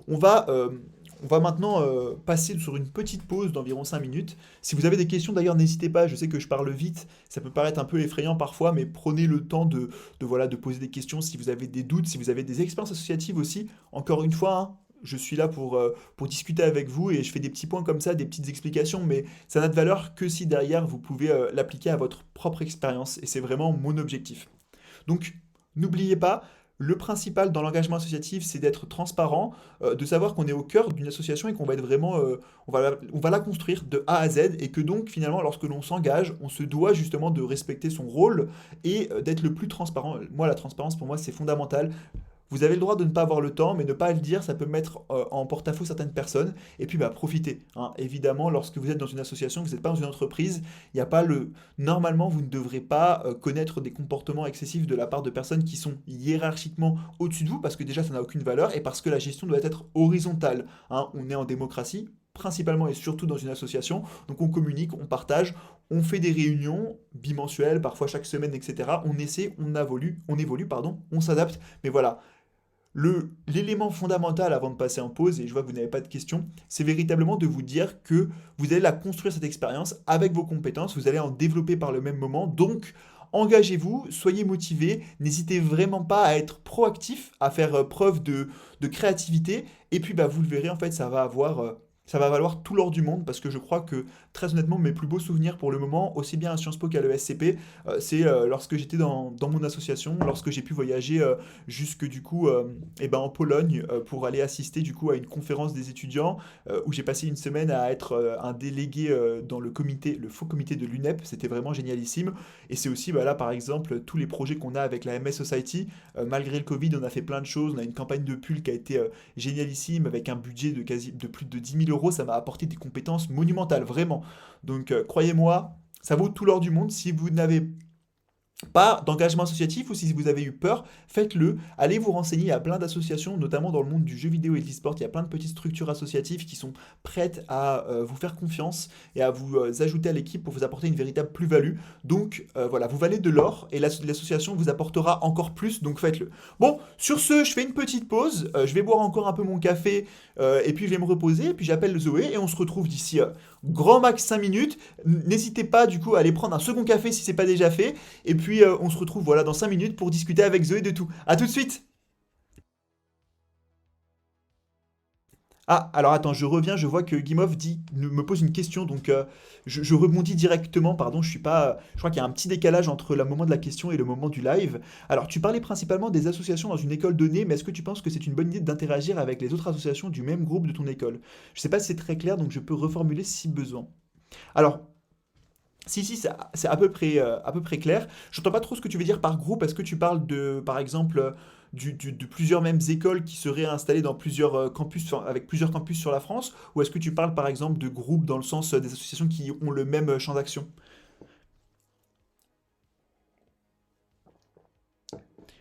On va, euh, on va maintenant passer sur une petite pause d'environ 5 minutes. Si vous avez des questions d'ailleurs, n'hésitez pas, je sais que je parle vite, ça peut paraître un peu effrayant parfois, mais prenez le temps voilà, de poser des questions si vous avez des doutes, si vous avez des expériences associatives aussi. Encore une fois, hein, je suis là pour discuter avec vous et je fais des petits points comme ça, des petites explications, mais ça n'a de valeur que si derrière vous pouvez l'appliquer à votre propre expérience et c'est vraiment mon objectif. Donc, n'oubliez pas, Le principal dans l'engagement associatif, c'est d'être transparent, de savoir qu'on est au cœur d'une association et qu'on va être vraiment, on va la construire de A à Z et que donc finalement, lorsque l'on s'engage, on se doit justement de respecter son rôle et d'être le plus transparent. Moi, la transparence, pour moi, c'est fondamental. Vous avez le droit de ne pas avoir le temps, mais ne pas le dire, ça peut mettre en porte-à-faux certaines personnes. Et puis, bah, profitez, hein. Évidemment, lorsque vous êtes dans une association, que vous n'êtes pas dans une entreprise, il n'y a pas le... Normalement, vous ne devrez pas connaître des comportements excessifs de la part de personnes qui sont hiérarchiquement au-dessus de vous, parce que déjà, ça n'a aucune valeur, et parce que la gestion doit être horizontale, hein. On est en démocratie, principalement et surtout dans une association, donc on communique, on partage, on fait des réunions bimensuelles, parfois chaque semaine, etc. On essaie, on évolue, pardon, on s'adapte, mais voilà, l'élément fondamental avant de passer en pause, et je vois que vous n'avez pas de questions, c'est véritablement de vous dire que vous allez la construire cette expérience avec vos compétences, vous allez en développer par le même moment, donc engagez-vous, soyez motivés, n'hésitez vraiment pas à être proactif, à faire preuve de créativité, et puis bah, vous le verrez, en fait, ça va valoir tout l'or du monde, parce que je crois que, très honnêtement, mes plus beaux souvenirs pour le moment, aussi bien à Sciences Po qu'à l'ESCP, c'est lorsque j'étais dans mon association, lorsque j'ai pu voyager jusque du coup eh ben, en Pologne pour aller assister du coup à une conférence des étudiants où j'ai passé une semaine à être un délégué dans le comité, le faux comité de l'UNEP. C'était vraiment génialissime. Et c'est aussi bah, là par exemple tous les projets qu'on a avec la MS Society. Malgré le Covid, on a fait plein de choses. On a une campagne de pull qui a été génialissime avec un budget de plus de 10 000 euros. Ça m'a apporté des compétences monumentales, vraiment. Donc croyez-moi, ça vaut tout l'or du monde. Si vous n'avez pas d'engagement associatif ou si vous avez eu peur, faites-le. Allez vous renseigner, il y a plein d'associations, notamment dans le monde du jeu vidéo et de l'e-sport, il y a plein de petites structures associatives qui sont prêtes à vous faire confiance et à vous ajouter à l'équipe pour vous apporter une véritable plus-value. Donc voilà, vous valez de l'or et l'association vous apportera encore plus, donc faites-le. Bon, sur ce, je fais une petite pause, je vais boire encore un peu mon café et puis je vais me reposer, et puis j'appelle Zoé et on se retrouve d'ici grand max 5 minutes. N'hésitez pas du coup à aller prendre un second café si c'est pas déjà fait. Et puis, on se retrouve voilà, dans 5 minutes pour discuter avec Zoé de tout. A tout de suite. Ah, alors attends, je reviens, je vois que Guimov me pose une question, donc je rebondis directement, pardon, je suis pas... Je crois qu'il y a un petit décalage entre le moment de la question et le moment du live. Alors, tu parlais principalement des associations dans une école donnée, mais est-ce que tu penses que c'est une bonne idée d'interagir avec les autres associations du même groupe de ton école? Je sais pas si c'est très clair, donc je peux reformuler si besoin. Alors, si, c'est à peu près clair. J'entends pas trop ce que tu veux dire par groupe. Est-ce que tu parles de, par exemple, de plusieurs mêmes écoles qui seraient installées dans plusieurs campus, enfin, avec plusieurs campus sur la France? Ou est-ce que tu parles, par exemple, de groupes dans le sens des associations qui ont le même champ d'action?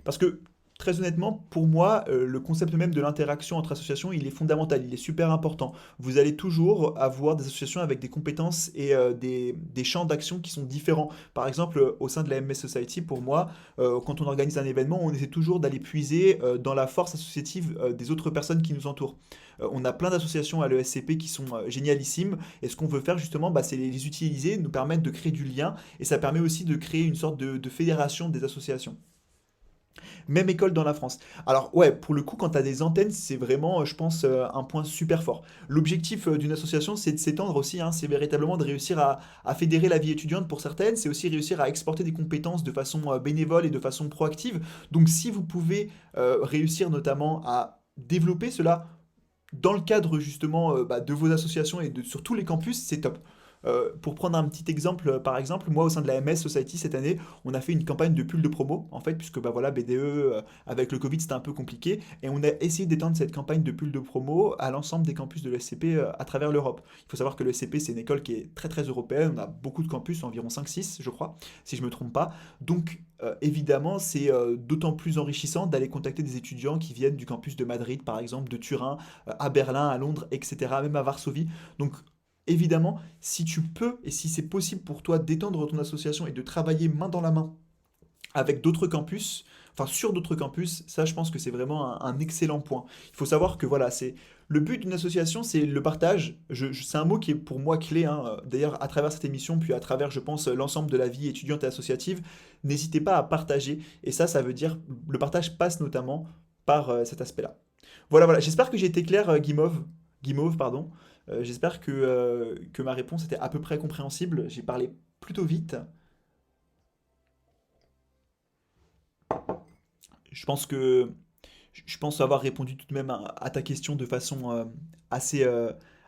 Parce que, très honnêtement, pour moi, le concept même de l'interaction entre associations, il est fondamental, il est super important. Vous allez toujours avoir des associations avec des compétences et des champs d'action qui sont différents. Par exemple, au sein de la MS Society, pour moi, quand on organise un événement, on essaie toujours d'aller puiser dans la force associative des autres personnes qui nous entourent. On a plein d'associations à l'ESCP qui sont génialissimes, et ce qu'on veut faire justement, bah, c'est les utiliser, nous permettre de créer du lien, et ça permet aussi de créer une sorte de fédération des associations. Même école dans la France. Alors ouais, pour le coup, quand tu as des antennes, c'est vraiment, je pense, un point super fort. L'objectif d'une association, c'est de s'étendre aussi, hein, c'est véritablement de réussir à fédérer la vie étudiante pour certaines, c'est aussi réussir à exporter des compétences de façon bénévole et de façon proactive. Donc si vous pouvez réussir notamment à développer cela dans le cadre justement bah, de vos associations et sur tous les campus, c'est top. Pour prendre un petit exemple, par exemple, moi au sein de la MS Society cette année, on a fait une campagne de pull de promo, en fait, puisque bah voilà, BDE, avec le Covid, c'était un peu compliqué, et on a essayé d'étendre cette campagne de pull de promo à l'ensemble des campus de l'ESCP à travers l'Europe. Il faut savoir que l'ESCP, c'est une école qui est très très européenne, on a beaucoup de campus, environ 5-6, je crois, si je me trompe pas. Donc, évidemment, c'est d'autant plus enrichissant d'aller contacter des étudiants qui viennent du campus de Madrid, par exemple, de Turin, à Berlin, à Londres, etc., même à Varsovie. Donc, évidemment, si tu peux et si c'est possible pour toi d'étendre ton association et de travailler main dans la main avec d'autres campus, enfin sur d'autres campus, ça je pense que c'est vraiment un excellent point. Il faut savoir que voilà, c'est le but d'une association, c'est le partage. C'est un mot qui est pour moi clé, hein. D'ailleurs, à travers cette émission, puis à travers, je pense, l'ensemble de la vie étudiante et associative, n'hésitez pas à partager. Et ça veut dire, le partage passe notamment par cet aspect-là. Voilà, voilà. J'espère que j'ai été clair, Guimauve, pardon. J'espère que ma réponse était à peu près compréhensible. J'ai parlé plutôt vite. Je pense que je pense avoir répondu tout de même à ta question de façon assez,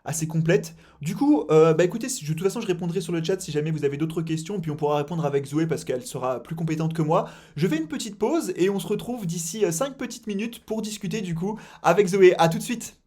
assez complète. Du coup, bah écoutez, de toute façon, je répondrai sur le chat si jamais vous avez d'autres questions, puis on pourra répondre avec Zoé parce qu'elle sera plus compétente que moi. Je fais une petite pause et on se retrouve d'ici 5 petites minutes pour discuter du coup avec Zoé. À tout de suite.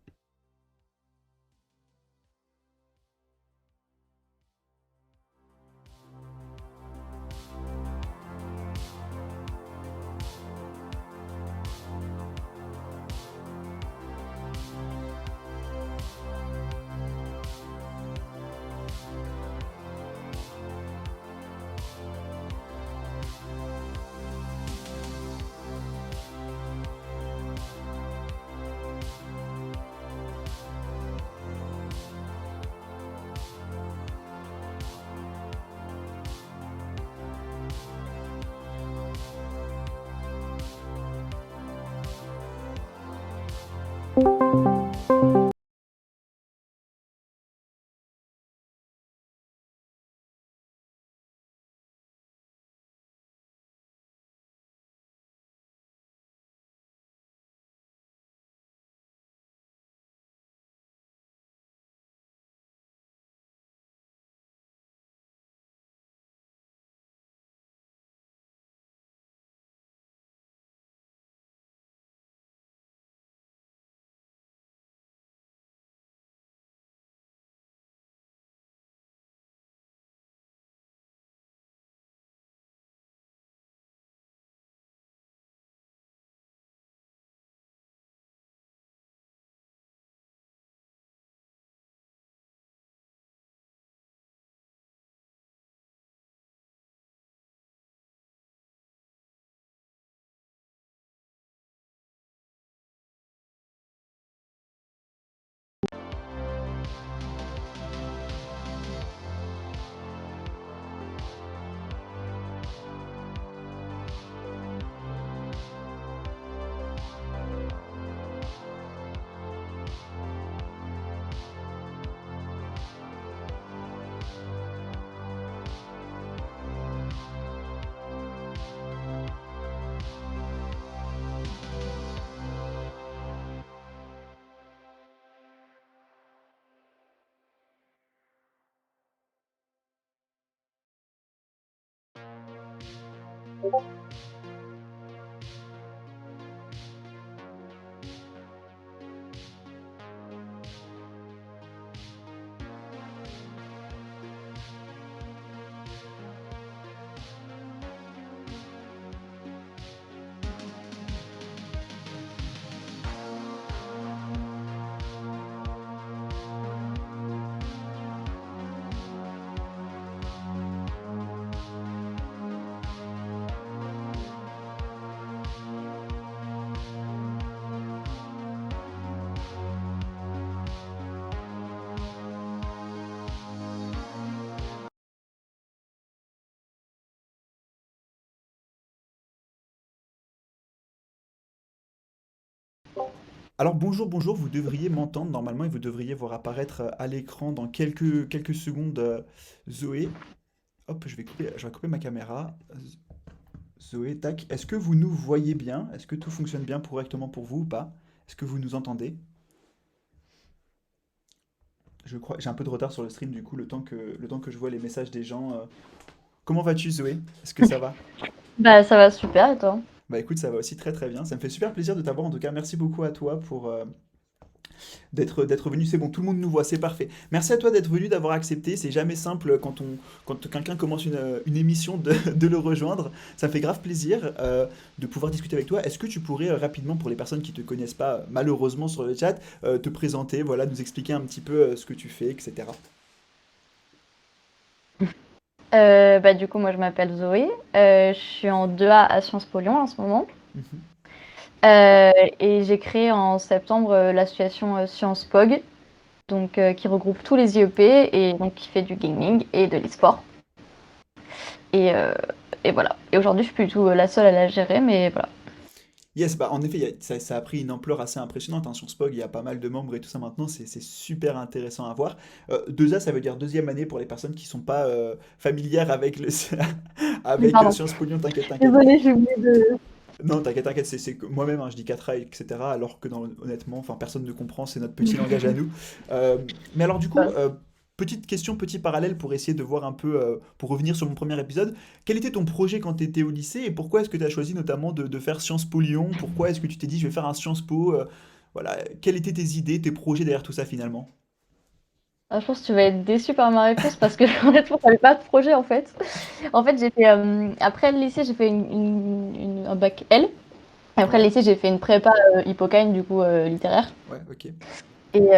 Alors bonjour, bonjour, vous devriez m'entendre normalement et vous devriez voir apparaître à l'écran dans quelques secondes Zoé. Hop, je vais couper ma caméra. Zoé, tac. Est-ce que vous nous voyez bien? Est-ce que tout fonctionne bien correctement pour vous ou pas? Est-ce que vous nous entendez? Je crois, j'ai un peu de retard sur le stream du coup, le temps que je vois les messages des gens. Comment vas-tu Zoé? Est-ce que ça va? Bah, ça va super et toi? Bah écoute, ça va aussi très très bien. Ça me fait super plaisir de t'avoir en tout cas. Merci beaucoup à toi pour, d'être venu. C'est bon, tout le monde nous voit, c'est parfait. Merci à toi d'être venu, d'avoir accepté. C'est jamais simple quand quelqu'un commence une émission de le rejoindre. Ça me fait grave plaisir de pouvoir discuter avec toi. Est-ce que tu pourrais rapidement, pour les personnes qui ne te connaissent pas malheureusement sur le chat, te présenter, voilà, nous expliquer un petit peu ce que tu fais, etc. Bah, du coup, moi, je m'appelle Zoé. Je suis en 2A à Sciences Po Lyon en ce moment. Mhm. Euh, et j'ai créé en septembre l'association Sciences POG, donc, qui regroupe tous les IEP et donc qui fait du gaming et de l'e-sport. Et, euh, et voilà. Et aujourd'hui, je suis plutôt la seule à la gérer, mais voilà. Yes, bah en effet, ça a pris une ampleur assez impressionnante hein, sur Spog. Il y a pas mal de membres et tout ça maintenant. C'est super intéressant à voir. 2A, ça veut dire deuxième année pour les personnes qui sont pas familières avec Oui, avec pardon. Sciences Po Lyon. T'inquiète, t'inquiète. Désolée, j'ai oublié de. Non, t'inquiète, t'inquiète, c'est que moi-même, hein, je dis 4A, etc. Alors que honnêtement, enfin, personne ne comprend, c'est notre petit langage à nous. Euh, mais alors du coup, petite question, petit parallèle pour essayer de voir un peu, pour revenir sur mon premier épisode. Quel était ton projet quand tu étais au lycée et pourquoi est-ce que tu as choisi notamment de faire Sciences Po Lyon? Pourquoi est-ce que tu t'es dit je vais faire un Sciences Po? Voilà, quelles étaient tes idées, tes projets derrière tout ça finalement? Ah, je pense que tu vas être déçu par ma réponse parce que honnêtement, j'avais pas de projet en fait. En fait, après le lycée, j'ai fait un bac L. Après le Ouais, lycée, j'ai fait une prépa Hippocane, du coup littéraire. ouais, ok. Et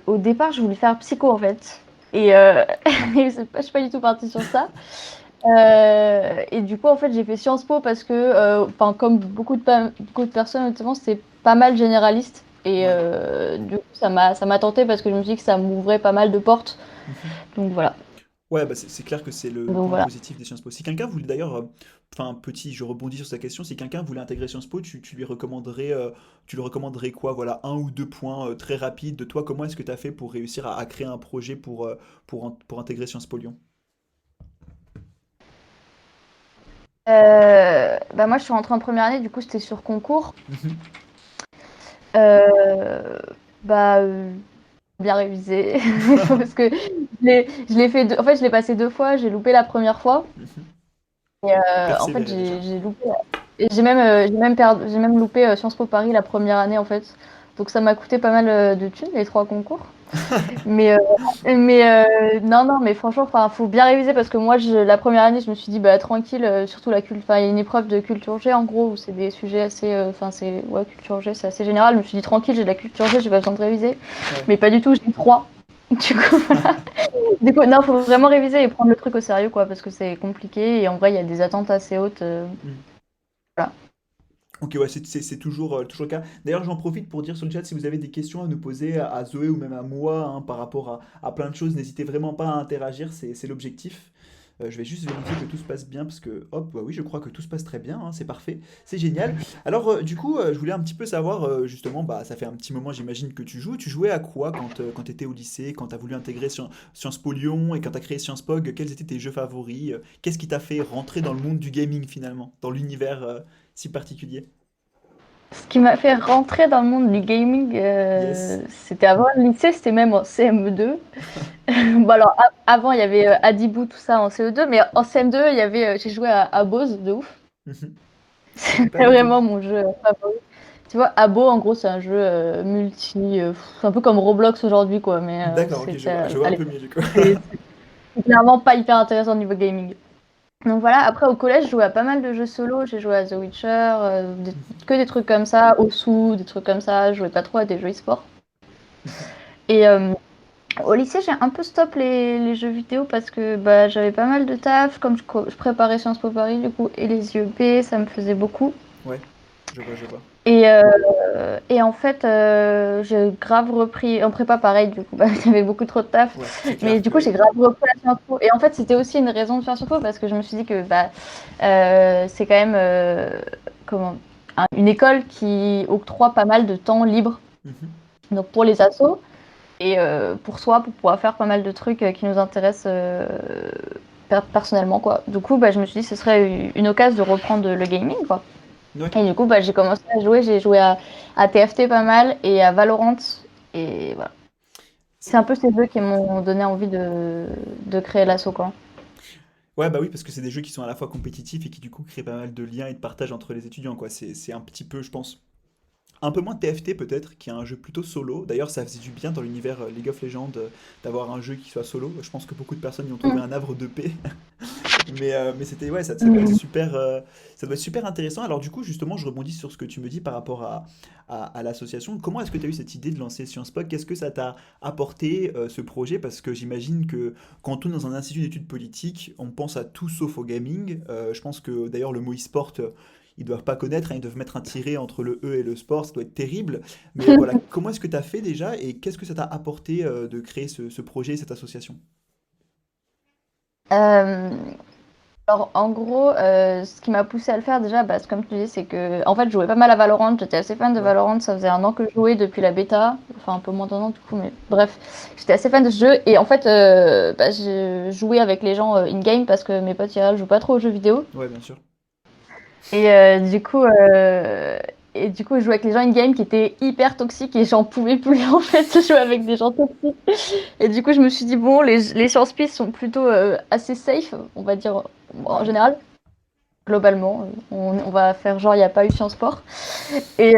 au départ, je voulais faire psycho en fait. Et, je suis pas du tout partie sur ça. Et du coup, en fait, j'ai fait Sciences Po parce que, enfin, comme beaucoup de personnes, notamment, c'est pas mal généraliste. Et Ouais. du coup, ça m'a tenté parce que je me suis dit que ça m'ouvrait pas mal de portes. Mhm. Donc voilà. Ouais, bah c'est clair que c'est le Donc point voilà. positif des Sciences Po. Si quelqu'un voulait d'ailleurs, enfin petit, je rebondis sur sa question, si quelqu'un voulait intégrer Sciences Po, tu lui recommanderais, tu le recommanderais quoi? Voilà, un ou deux points très rapides de toi. Comment est-ce que tu as fait pour réussir à créer un projet pour intégrer Sciences Po Lyon? Bah moi, je suis rentrée en première année, du coup, c'était sur concours. Mhm, Euh, bah, bien révisé. Parce que je l'ai fait en fait, je l'ai passé 2 fois. J'ai loupé la première fois. mhm. Et en fait, Persévérer déjà. j'ai loupé. Et j'ai même loupé Sciences Po Paris la première année, en fait. Donc ça m'a coûté pas mal de thunes, les 3 concours. Mais, non, non, mais franchement, enfin, faut bien réviser parce que moi, la première année, je me suis dit, bah, tranquille, surtout la culture. Enfin, il y a une épreuve de culture G, en gros, où c'est des sujets assez. Enfin, ouais, culture G, c'est assez général. Je me suis dit, tranquille, j'ai de la culture G, j'ai pas besoin de réviser. Ouais. Mais pas du tout, j'ai 3. Du coup, voilà. Du coup, non, faut vraiment réviser et prendre le truc au sérieux, quoi, parce que c'est compliqué et en vrai, il y a des attentes assez hautes. Mhm. Voilà. Ok, ouais, c'est toujours, toujours le cas. D'ailleurs, j'en profite pour dire sur le chat si vous avez des questions à nous poser à Zoé ou même à moi hein, par rapport à plein de choses, n'hésitez vraiment pas à interagir, c'est l'objectif. Je vais juste vérifier que tout se passe bien parce que, hop, bah oui, je crois que tout se passe très bien, hein, c'est parfait, c'est génial. Alors, du coup, je voulais un petit peu savoir, justement, bah, ça fait un petit moment, j'imagine que tu joues. Tu jouais à quoi quand tu étais au lycée, quand tu as voulu intégrer Sciences Po Lyon et quand tu as créé Sciences Po, quels étaient tes jeux favoris? Qu'est-ce qui t'a fait rentrer dans le monde du gaming finalement, dans l'univers si particulier? Ce qui m'a fait rentrer dans le monde du gaming, Yes. c'était avant le lycée, c'était même en CM2. Bon alors, avant, il y avait Adibou, tout ça en CE2, mais en CM2, j'ai joué à Bose, de ouf. Mhm. Je connais pas C'était du tout. vraiment mon jeu favori. Tu vois, Abo, en gros, c'est un jeu multi. C'est un peu comme Roblox aujourd'hui, quoi. Mais D'accord, ok, je vois à un peu l'époque, mieux du coup. c'est clairement pas hyper intéressant au niveau gaming. Donc voilà, après au collège, je jouais à pas mal de jeux solo. J'ai joué à The Witcher, que des trucs comme ça, Osu, des trucs comme ça. Je jouais pas trop à des jeux e-sport. Mhm. Et au lycée, j'ai un peu stop les jeux vidéo parce que bah, j'avais pas mal de taf. Comme je préparais Sciences Po Paris, du coup, et les IEP, ça me faisait beaucoup. Ouais, je vois, je vois. Et en fait, j'ai grave repris en prépa pareil, du coup, bah, j'avais beaucoup trop de taf. Ouais, c'est Mais clair du coup, j'ai que. grave repris la Sciences Po. Et en fait, c'était aussi une raison de faire Sciences Po parce que je me suis dit que bah, c'est quand même comment, une école qui octroie pas mal de temps libre. Mhm. Donc pour les assos et pour soi, pour pouvoir faire pas mal de trucs qui nous intéressent personnellement, quoi. Du coup, bah, je me suis dit que ce serait une occasion de reprendre le gaming, quoi. Ouais. Et du coup, bah, j'ai commencé à jouer. J'ai joué à TFT pas mal et à Valorant. Et voilà. C'est C'est- un peu ces jeux qui m'ont donné envie de créer l'assaut, quoi. Ouais, bah oui, parce que c'est des jeux qui sont à la fois compétitifs et qui du coup créent pas mal de liens et de partage entre les étudiants, quoi. C'est un petit peu, je pense, un peu moins TFT peut-être, qui est un jeu plutôt solo. D'ailleurs, ça faisait du bien dans l'univers League of Legends d'avoir un jeu qui soit solo. Je pense que beaucoup de personnes y ont trouvé Mm. un havre de paix. Mais c'était, ouais, ça doit être Mm. super, ça doit être super intéressant. Alors du coup, justement, je rebondis sur ce que tu me dis par rapport à l'association. Comment est-ce que tu as eu cette idée de lancer Sciences Po? Qu'est-ce que ça t'a apporté, ce projet? Parce que j'imagine que quand on est dans un institut d'études politiques, on pense à tout sauf au gaming. Je pense que d'ailleurs le mot e-sport, ils doivent pas connaître, hein, ils doivent mettre un tiret entre le E et le sport, ça doit être terrible. Mais voilà, comment est-ce que tu as fait déjà et qu'est-ce que ça t'a apporté de créer ce projet, cette association? Euh, alors, en gros, ce qui m'a poussé à le faire déjà, bah, comme tu dis, c'est que en fait, je jouais pas mal à Valorant. J'étais assez fan de Ouais. Valorant. Ça faisait un an que je jouais depuis la bêta. Enfin, un peu moins d'un an, du coup, mais bref. J'étais assez fan de ce jeu. Et en fait, bah, j'ai joué avec les gens in-game parce que mes potes IRL jouent pas trop aux jeux vidéo. Ouais, bien sûr. Et du coup, je jouais avec les gens in-game qui étaient hyper toxiques et j'en pouvais plus en fait de jouer avec des gens toxiques. Et du coup, je me suis dit, bon, les sciences P sont plutôt assez safe, on va dire en Ouais. général, globalement. On va faire genre, il n'y a pas eu Sciences Sport. Et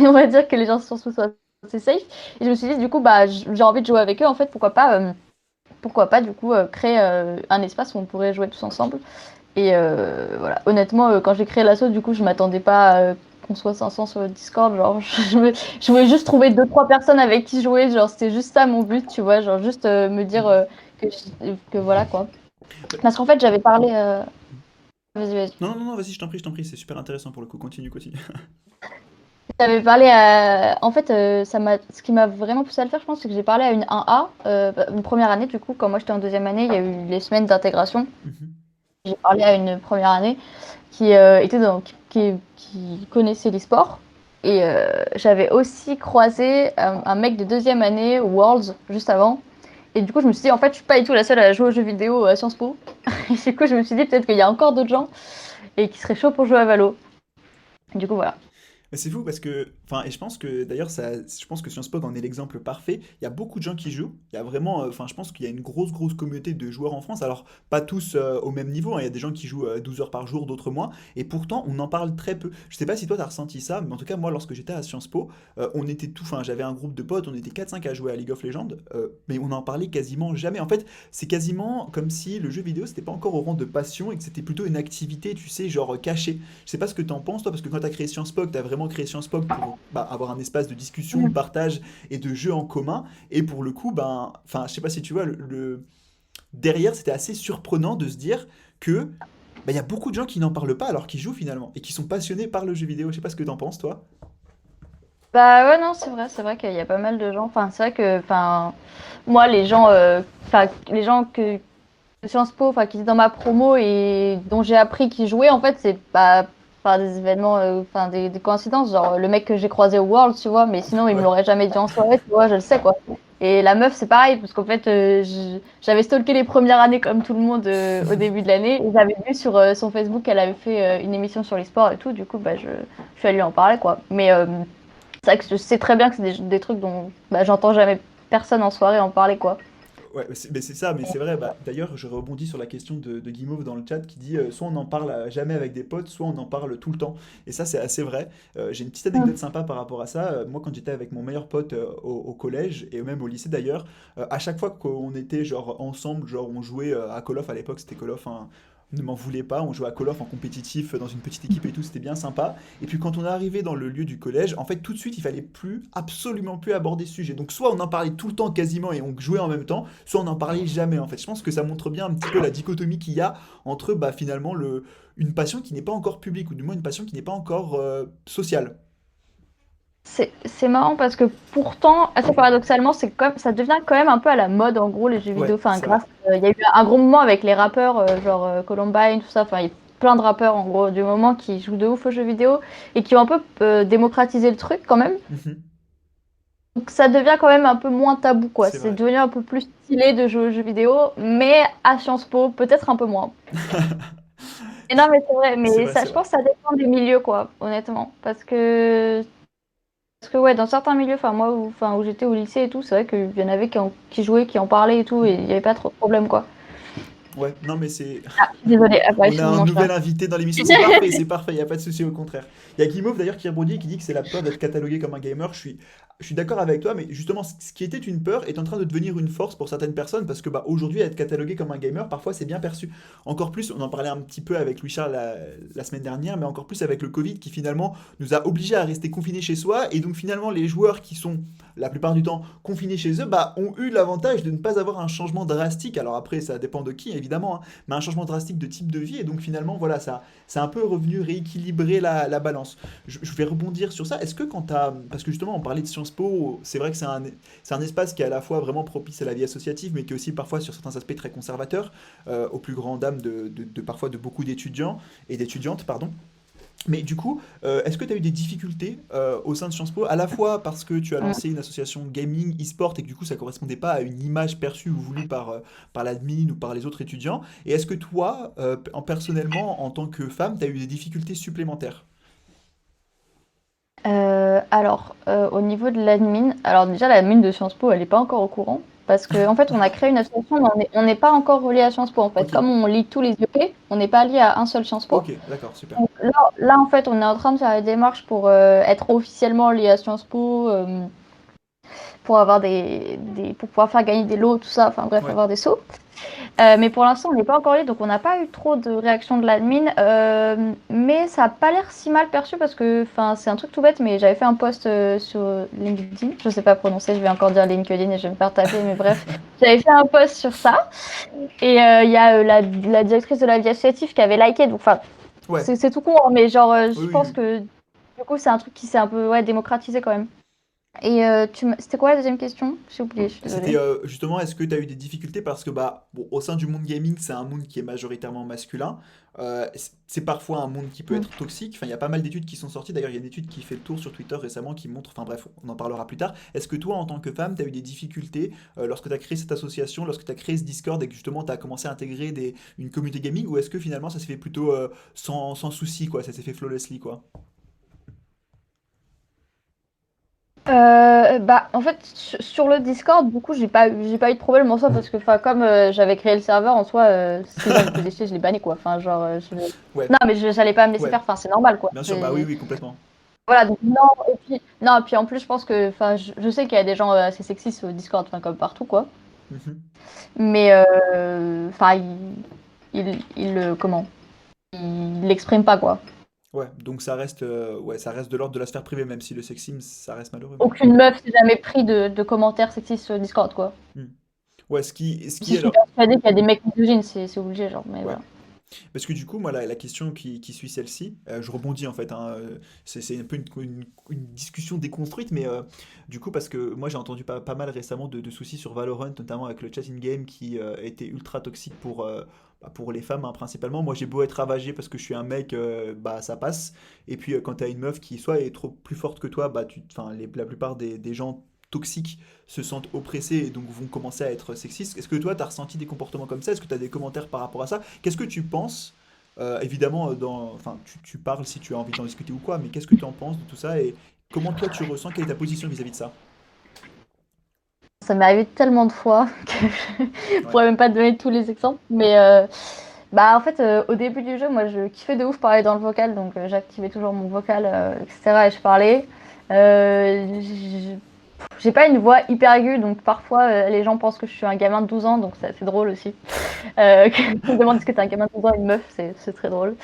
on va dire que les gens Sciences Po sont assez safe. Et je me suis dit, du coup, bah, j'ai envie de jouer avec eux, en fait, pourquoi pas du coup, créer un espace où on pourrait jouer tous ensemble. Et voilà, honnêtement, quand j'ai créé l'asso, du coup, je m'attendais pas à qu'on soit 500 sur le Discord. Genre, je voulais juste trouver deux trois personnes avec qui jouer. Genre, c'était juste ça mon but, tu vois. Genre, juste me dire Mhm. que voilà quoi. Ouais. Parce qu'en fait, j'avais parlé. Vas-y, vas-y. Non, non, non, vas-y, je t'en prie, c'est super intéressant pour le coup. Continue, continue. J'avais parlé En fait, ce qui m'a vraiment poussé à le faire, je pense, c'est que j'ai parlé à une 1A, une première année, du coup, quand moi j'étais en deuxième année, il y a eu les semaines d'intégration. Mhm. J'ai parlé à une première année qui qui connaissait l'e-sport. Et j'avais aussi croisé un mec de deuxième année au Worlds juste avant. Et du coup, je me suis dit, en fait, je suis pas du tout la seule à jouer aux jeux vidéo à Sciences Po. Et du coup, je me suis dit, peut-être qu'il y a encore d'autres gens et qui seraient chauds pour jouer à Valo. Du coup, voilà. Mais c'est fou parce que, enfin, et je pense que d'ailleurs, je pense que Sciences Po en est l'exemple parfait. Il y a beaucoup de gens qui jouent. Il y a vraiment, enfin, je pense qu'il y a une grosse, grosse communauté de joueurs en France. Alors, pas tous au même niveau, hein. Il y a des gens qui jouent 12 heures par jour, d'autres moins. Et pourtant, on en parle très peu. Je sais pas si toi, t'as ressenti ça, mais en tout cas, moi, lorsque j'étais à Sciences Po, on était tout, enfin, j'avais un groupe de potes, on était 4-5 à jouer à League of Legends, mais on en parlait quasiment jamais. En fait, c'est quasiment comme si le jeu vidéo, c'était pas encore au rang de passion et que c'était plutôt une activité, tu sais, genre cachée. Je sais pas ce que t'en penses, toi, parce que quand t'as créé Sciences Po, t'as vraiment créé Sciences Po pour bah, avoir un espace de discussion, de partage et de jeu en commun. Et pour le coup, ben, enfin, je sais pas si tu vois, derrière, c'était assez surprenant de se dire que bah, il y a beaucoup de gens qui n'en parlent pas alors qu'ils jouent finalement et qui sont passionnés par le jeu vidéo. Je sais pas ce que t'en penses, toi. Bah ouais, non, c'est vrai qu'il y a pas mal de gens. Enfin, c'est vrai que, enfin, moi, les gens que Sciences Po, enfin, qui étaient dans ma promo et dont j'ai appris qu'ils jouaient, en fait, c'est pas par des événements, enfin, des coïncidences. Genre, le mec que j'ai croisé au World, tu vois, mais sinon, il me Ouais. l'aurait jamais dit en soirée, tu vois, je le sais, quoi. Et la meuf, c'est pareil, parce qu'en fait, j'avais stalké les premières années comme tout le monde au début de l'année. Et j'avais vu sur son Facebook qu'elle avait fait une émission sur l'e-sport et tout. Du coup, bah, je suis allée lui en parler, quoi. Mais c'est vrai que je sais très bien que c'est des trucs dont bah, j'entends jamais personne en soirée en parler, quoi. Ouais, mais c'est ça, mais c'est vrai. Bah, d'ailleurs, je rebondis sur la question de Guimauve dans le chat qui dit soit on n'en parle jamais avec des potes, soit on en parle tout le temps. Et ça, c'est assez vrai. J'ai une petite anecdote Mm. sympa par rapport à ça. Moi, quand j'étais avec mon meilleur pote au collège et même au lycée d'ailleurs, à chaque fois qu'on était genre ensemble, genre on jouait à Call of à l'époque, c'était Call of, hein, ne m'en voulait pas, on jouait à Call of en compétitif dans une petite équipe et tout, c'était bien sympa. Et puis quand on est arrivé dans le lieu du collège, en fait tout de suite il fallait plus, absolument plus aborder ce sujet. Donc soit on en parlait tout le temps quasiment et on jouait en même temps, soit on n'en parlait jamais en fait. Je pense que ça montre bien un petit peu la dichotomie qu'il y a entre bah, finalement une passion qui n'est pas encore publique ou du moins une passion qui n'est pas encore sociale. C'est marrant parce que pourtant, assez paradoxalement, ça devient quand même un peu à la mode en gros les jeux vidéo. Ouais, Enfin, c'est vrai. il y a eu un gros moment avec les rappeurs, genre Columbine, tout ça. Enfin, il y a plein de rappeurs en gros du moment qui jouent de ouf aux jeux vidéo et qui ont un peu démocratisé le truc quand même. Mhm. Donc ça devient quand même un peu moins tabou quoi. C'est C'est vrai. devenu un peu plus stylé de jouer aux jeux vidéo, mais à Sciences Po, peut-être un peu moins. Et non, mais c'est vrai, C'est mais vrai, ça, c'est je vrai. pense que ça dépend des milieux quoi, honnêtement. Parce que ouais, dans certains milieux, enfin moi, où j'étais au lycée et tout, c'est vrai qu'il y en avait qui jouaient, qui en parlaient et tout, et il n'y avait pas trop de problème, quoi. Ouais, non mais c'est... Ah, désolée, ah, bah, On a un excuse-moi, mon chat. nouvel invité dans l'émission. C'est parfait, il n'y a pas de souci, au contraire. Il y a Guimauve d'ailleurs qui rebondit et qui dit que c'est la peur d'être catalogué comme un gamer. Je suis d'accord avec toi, mais justement, ce qui était une peur est en train de devenir une force pour certaines personnes parce que bah, aujourd'hui, être catalogué comme un gamer, parfois c'est bien perçu. Encore plus, on en parlait un petit peu avec Louis-Charles la semaine dernière, mais encore plus avec le Covid qui finalement nous a obligés à rester confinés chez soi. Et donc finalement, les joueurs qui sont la plupart du temps confinés chez eux bah, ont eu l'avantage de ne pas avoir un changement drastique. Alors après, ça dépend de qui évidemment, hein, mais un changement drastique de type de vie. Et donc finalement, voilà, ça, c'est un peu revenu rééquilibrer la balance. Je vais rebondir sur ça. Est-ce que quand tu as... Parce que justement, on parlait de Sciences Po, c'est vrai que c'est un espace qui est à la fois vraiment propice à la vie associative, mais qui est aussi parfois sur certains aspects très conservateur, au plus grand dam parfois de beaucoup d'étudiants et d'étudiantes, pardon. Mais du coup, est-ce que tu as eu des difficultés au sein de Sciences Po, à la fois parce que tu as Mm. lancé une association gaming e-sport et que du coup ça correspondait pas à une image perçue ou voulue par l'admin ou par les autres étudiants, et est-ce que toi, personnellement, en tant que femme, tu as eu des difficultés supplémentaires? Au niveau de l'admin, alors déjà l'admin de Sciences Po, elle n'est pas encore au courant parce qu'en fait, on a créé une association, mais on n'est pas encore relié à Sciences Po en fait. Ok, Comme on lit tous les IP, on n'est pas lié à un seul Sciences Po. ok, d'accord, super. Donc là, en fait, on est en train de faire les démarches pour être officiellement lié à Sciences Po, pour avoir pour pouvoir faire gagner des lots, tout ça. Enfin bref, Ouais, avoir des sous. Mais pour l'instant, on n'est pas encore lié, donc on n'a pas eu trop de réactions de l'admin. Mais ça n'a pas l'air si mal perçu parce que, enfin, c'est un truc tout bête, mais j'avais fait un post sur LinkedIn. Je ne sais pas prononcer, je vais encore dire LinkedIn et je vais me faire taper, mais bref, j'avais fait un post sur ça. Et il y a la directrice de la vie associative qui avait liké. Donc, enfin, ouais, c'est tout con, hein, mais genre, oui, je oui, pense oui. que du coup, c'est un truc qui s'est un peu ouais, démocratisé quand même. Et c'était quoi la deuxième question? J'ai oublié, je suis C'était désolée. justement, est-ce que tu as eu des difficultés parce que bah bon, au sein du monde gaming, c'est un monde qui est majoritairement masculin. C'est parfois un monde qui peut Mm. être toxique. Enfin, il y a pas mal d'études qui sont sorties. D'ailleurs, il y a une étude qui fait le tour sur Twitter récemment qui montre. Enfin bref, on en parlera plus tard. Est-ce que toi, en tant que femme, tu as eu des difficultés lorsque tu as créé cette association, lorsque tu as créé ce Discord et que justement tu as commencé à intégrer une communauté gaming, ou est-ce que finalement ça s'est fait plutôt sans souci, quoi, ça s'est fait flawlessly, quoi? Bah, en fait, sur le Discord, du coup, j'ai pas eu de problème en soi parce que, enfin, comme j'avais créé le serveur en soi, si les gens me faisaient chier, je les bannais quoi. Enfin, genre, Ouais, non, mais j'allais pas me laisser ouais, faire. Enfin, c'est normal quoi. bien sûr, bah oui, oui, complètement. Voilà, donc non. Et puis en plus, je pense que, enfin, je sais qu'il y a des gens assez sexistes au Discord, enfin, comme partout quoi. Mhm. Mais, enfin, comment, il l'exprime pas quoi. Ouais, donc ouais, ça reste de l'ordre de la sphère privée, même si le sexisme, ça reste malheureux, mais. Aucune meuf s'est jamais pris de commentaires sexistes sur Discord quoi. Hmm. Ouais, Si je suis alors, persuadée qu'il y a des mecs misogynes, c'est obligé, genre, mais ouais. voilà. Parce que du coup, moi, la question qui suit celle-ci, je rebondis en fait, hein, c'est un peu une discussion déconstruite, mais du coup, parce que moi j'ai entendu pas mal récemment de soucis sur Valorant, notamment avec le chat in-game qui était ultra toxique pour les femmes, hein, principalement. Moi j'ai beau être ravagé parce que je suis un mec, bah ça passe. Et puis quand t'as une meuf qui soit est trop plus forte que toi, bah enfin, la plupart des gens toxiques se sentent oppressés et donc vont commencer à être sexistes. Est-ce que toi, tu as ressenti des comportements comme ça? Est-ce que tu as des commentaires par rapport à ça? Qu'est-ce que tu penses? Évidemment, enfin, tu parles si tu as envie d'en discuter ou quoi, mais qu'est-ce que tu en penses de tout ça et comment toi tu ressens? Quelle est ta position vis-à-vis de ça? Ça m'est arrivé tellement de fois que je Ouais. pourrais même pas te donner tous les exemples. Mais bah en fait, au début du jeu, moi je kiffais de ouf parler dans le vocal, donc j'activais toujours mon vocal, etc. Et je parlais. J'ai pas une voix hyper aiguë, donc parfois les gens pensent que je suis un gamin de 12 ans, donc c'est assez drôle aussi. Ils me demandent est-ce que t'es un gamin de 12 ans, une meuf, c'est très drôle.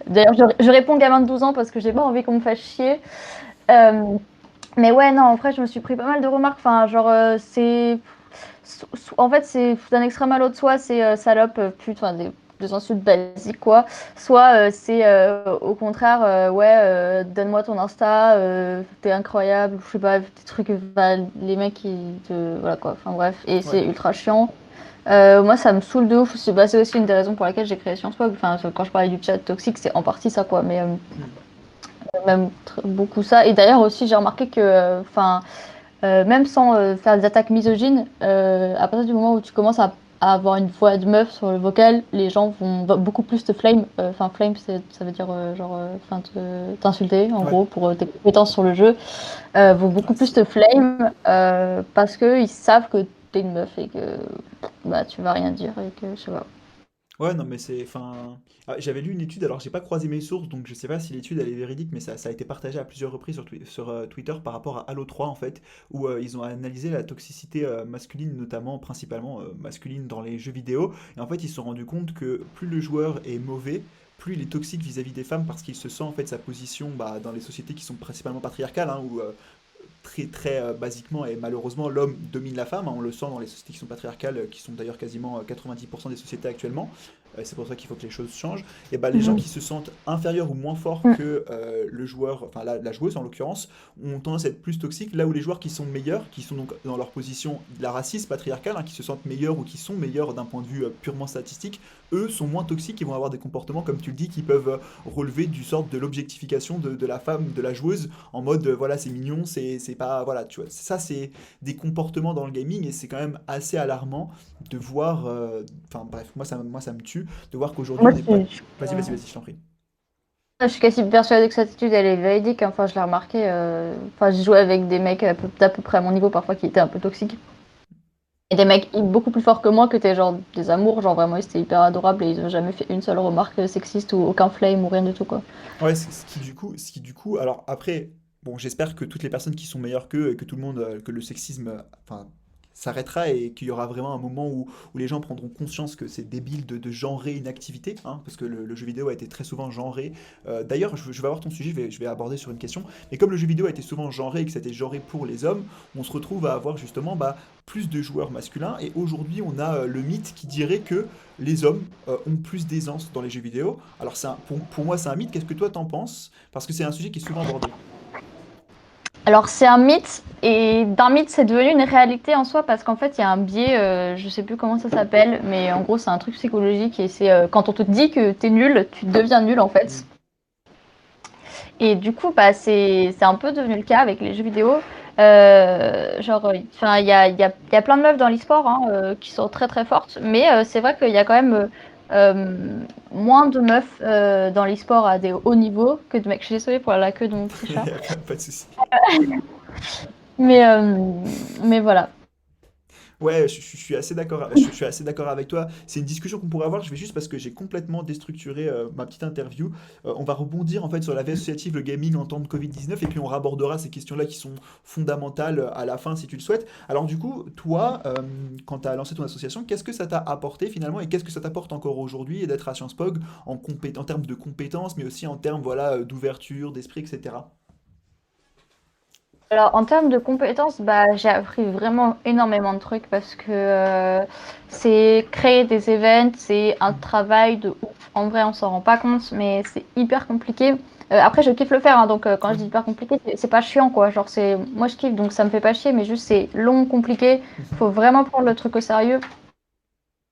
D'ailleurs, je réponds gamin de 12 ans parce que j'ai pas envie qu'on me fasse chier. Euh, mais ouais, non, en vrai, je me suis pris pas mal de remarques. Enfin, genre, en fait, c'est d'un extrême à l'autre. Soit c'est salope, pute, enfin, des insultes basiques, quoi. Soit c'est au contraire, ouais, donne-moi ton Insta, t'es incroyable, je sais pas, des trucs, bah, les mecs qui te. Voilà, quoi. Enfin, bref, et Ouais. c'est ultra chiant. Moi, ça me saoule de ouf. C'est aussi une des raisons pour laquelle j'ai créé Sciences Po. Enfin, quand je parlais du chat toxique, c'est en partie ça, quoi. Mais Hmm. même beaucoup ça. Et d'ailleurs aussi, j'ai remarqué que, enfin, même sans faire des attaques misogynes, à partir du moment où tu commences à avoir une voix de meuf sur le vocal, les gens vont beaucoup plus te flame. Enfin, flame, ça veut dire genre, enfin, t'insulter en Ouais. gros pour tes compétences sur le jeu. Vont beaucoup Ouais, plus te flame parce que ils savent que t'es une meuf et que bah tu vas rien dire et que je sais pas. Ouais, non, mais c'est. Enfin. J'avais lu une étude, alors j'ai pas croisé mes sources, donc je sais pas si l'étude elle est véridique, mais ça a été partagé à plusieurs reprises sur Twitter par rapport à Halo 3 en fait, où ils ont analysé la toxicité masculine, notamment, principalement masculine dans les jeux vidéo, et en fait ils se sont rendus compte que plus le joueur est mauvais, plus il est toxique vis-à-vis des femmes parce qu'il se sent en fait sa position bah, dans les sociétés qui sont principalement patriarcales, hein, où très très basiquement et malheureusement l'homme domine la femme, hein, on le sent dans les sociétés qui sont patriarcales, qui sont d'ailleurs quasiment 90% des sociétés actuellement. C'est pour ça qu'il faut que les choses changent. Et bah, les gens Mhm. qui se sentent inférieurs ou moins forts Mm. que le joueur, enfin la joueuse en l'occurrence, ont tendance à être plus toxiques, là où les joueurs qui sont meilleurs, qui sont donc dans leur position de la raciste patriarcale, hein, qui se sentent meilleurs ou qui sont meilleurs d'un point de vue purement statistique, eux sont moins toxiques et vont avoir des comportements, comme tu le dis, qui peuvent relever du sort de l'objectification de la femme, de la joueuse, en mode voilà, c'est mignon, c'est pas. Voilà, tu vois. Ça, c'est des comportements dans le gaming et c'est quand même assez alarmant de voir. Enfin, bref, moi, ça me tue de voir qu'aujourd'hui, Moi, on n'est pas. Vas-y, vas-y, vas-y, je t'en prie. je suis quasi persuadée que cette attitude, elle est véridique, hein. Enfin, je l'ai remarqué. Enfin, j'ai joué avec des mecs d'à peu près à mon niveau, parfois, qui étaient un peu toxiques. Et des mecs beaucoup plus forts que moi, qui étaient genre des amours, genre vraiment, ils étaient hyper adorables et ils ont jamais fait une seule remarque sexiste ou aucun flame ou rien du tout, quoi. Ouais, ce qui du coup, alors après, bon, j'espère que toutes les personnes qui sont meilleures qu'eux, et que tout le monde, que le sexisme, enfin, s'arrêtera et qu'il y aura vraiment un moment où les gens prendront conscience que c'est débile de genrer une activité, hein, parce que le jeu vidéo a été très souvent genré. D'ailleurs, je vais avoir ton sujet, je vais aborder sur une question, mais comme le jeu vidéo a été souvent genré et que c'était genré pour les hommes, on se retrouve à avoir justement bah, plus de joueurs masculins, et aujourd'hui, on a le mythe qui dirait que les hommes ont plus d'aisance dans les jeux vidéo. Alors pour moi, c'est un mythe. Qu'est-ce que toi t'en penses? Parce que c'est un sujet qui est souvent abordé. Alors, c'est un mythe, et d'un mythe, c'est devenu une réalité en soi, parce qu'en fait, il y a un biais, je sais plus comment ça s'appelle, mais en gros, c'est un truc psychologique, et c'est quand on te dit que t'es nul, tu deviens nul, en Mm. fait. Et du coup, bah, c'est un peu devenu le cas avec les jeux vidéo. Genre, enfin, il y a plein de meufs dans l'e-sport, hein, qui sont très très fortes, mais c'est vrai qu'il y a quand même moins de meufs dans l'e-sport à des hauts niveaux que de mecs. Je suis désolée pour la queue de mon petit chat. Pas de souci. Mais, euh, mais voilà. Ouais, je suis assez d'accord. Je suis assez d'accord avec toi. C'est une discussion qu'on pourrait avoir. Je vais juste parce que j'ai complètement déstructuré ma petite interview. On va rebondir en fait sur la vie associative, le gaming en temps de Covid-19, et puis on rabordera ces questions-là qui sont fondamentales à la fin si tu le souhaites. Alors du coup, toi, quand tu as lancé ton association, qu'est-ce que ça t'a apporté finalement et qu'est-ce que ça t'apporte encore aujourd'hui et d'être à Sciences Po en termes de compétences, mais aussi en termes voilà d'ouverture, d'esprit, etc. Alors, en termes de compétences, bah, j'ai appris vraiment énormément de trucs parce que c'est créer des events, c'est un travail de ouf. En vrai, on s'en rend pas compte, mais c'est hyper compliqué. Après, je kiffe le faire, hein, donc quand je Ouais. dis hyper compliqué, c'est pas chiant, quoi. Genre, moi, je kiffe, donc ça me fait pas chier, mais juste c'est long, compliqué. Faut vraiment prendre le truc au sérieux.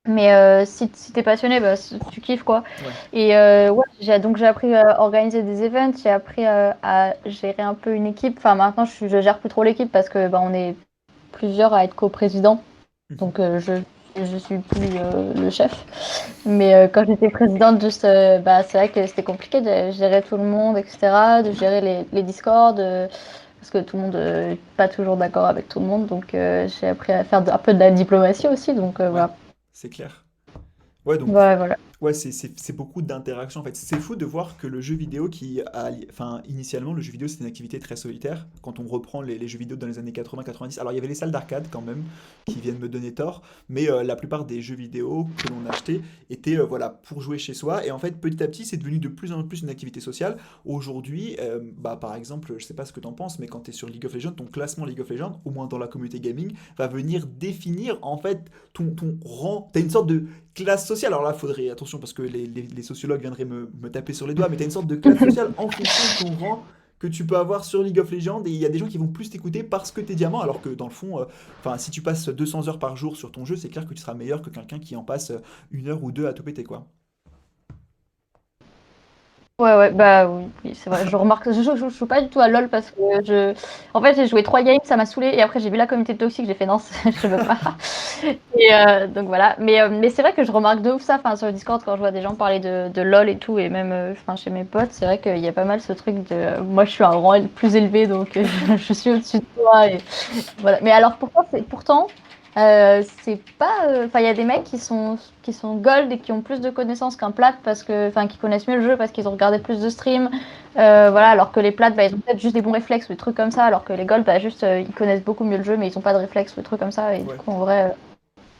Mais si t'es passionné, bah, tu kiffes, quoi. Ouais. Et ouais, j'ai appris à organiser des events, j'ai appris à gérer un peu une équipe. Enfin, maintenant, je gère plus trop l'équipe parce que bah, on est plusieurs à être coprésident. Donc, je suis plus le chef. Mais quand j'étais présidente, juste, bah, c'est vrai que c'était compliqué de gérer tout le monde, etc., de gérer les Discords, parce que tout le monde n'est pas toujours d'accord avec tout le monde. Donc, j'ai appris à faire un peu de la diplomatie aussi. Donc, Ouais, voilà. c'est clair. Ouais, donc Ouais, voilà. ouais, c'est beaucoup d'interactions en fait. C'est fou de voir que le jeu vidéo enfin, initialement, le jeu vidéo c'était une activité très solitaire. Quand on reprend les jeux vidéo dans les années 80-90, alors il y avait les salles d'arcade quand même qui viennent me donner tort, mais la plupart des jeux vidéo que l'on achetait étaient voilà pour jouer chez soi. Et en fait, petit à petit, c'est devenu de plus en plus une activité sociale. Aujourd'hui, bah par exemple, je sais pas ce que t'en penses, mais quand tu es sur League of Legends, ton classement League of Legends, au moins dans la communauté gaming, va venir définir en fait ton rang. T'as une sorte de classe sociale. Alors là, faudrait attention parce que les sociologues viendraient me taper sur les doigts, mais tu as une sorte de classe sociale en fonction de ton rang que tu peux avoir sur League of Legends et il y a des gens qui vont plus t'écouter parce que t'es diamant alors que dans le fond enfin si tu passes 200 heures par jour sur ton jeu c'est clair que tu seras meilleur que quelqu'un qui en passe une heure ou deux à tout péter quoi. Ouais, ouais, bah oui, oui, c'est vrai. Je remarque, je joue pas du tout à LoL parce que en fait, j'ai joué 3 games, ça m'a saoulé et après j'ai vu la communauté toxique, j'ai fait non, je veux pas. Et donc voilà. Mais c'est vrai que je remarque de ouf ça, enfin sur le Discord quand je vois des gens parler de LoL et tout et même, enfin chez mes potes, c'est vrai qu'il y a pas mal ce truc de, moi je suis un rang plus élevé donc je suis au-dessus de toi et voilà. Mais alors pourtant, c'est pas. Enfin, il y a des mecs qui sont gold et qui ont plus de connaissances qu'un plat parce que, enfin, qui connaissent mieux le jeu parce qu'ils ont regardé plus de streams. Voilà, alors que les plats, bah, ils ont peut-être juste des bons réflexes ou des trucs comme ça, alors que les gold, bah, juste, ils connaissent beaucoup mieux le jeu, mais ils ont pas de réflexes ou des trucs comme ça. Et du Ouais. coup, en vrai,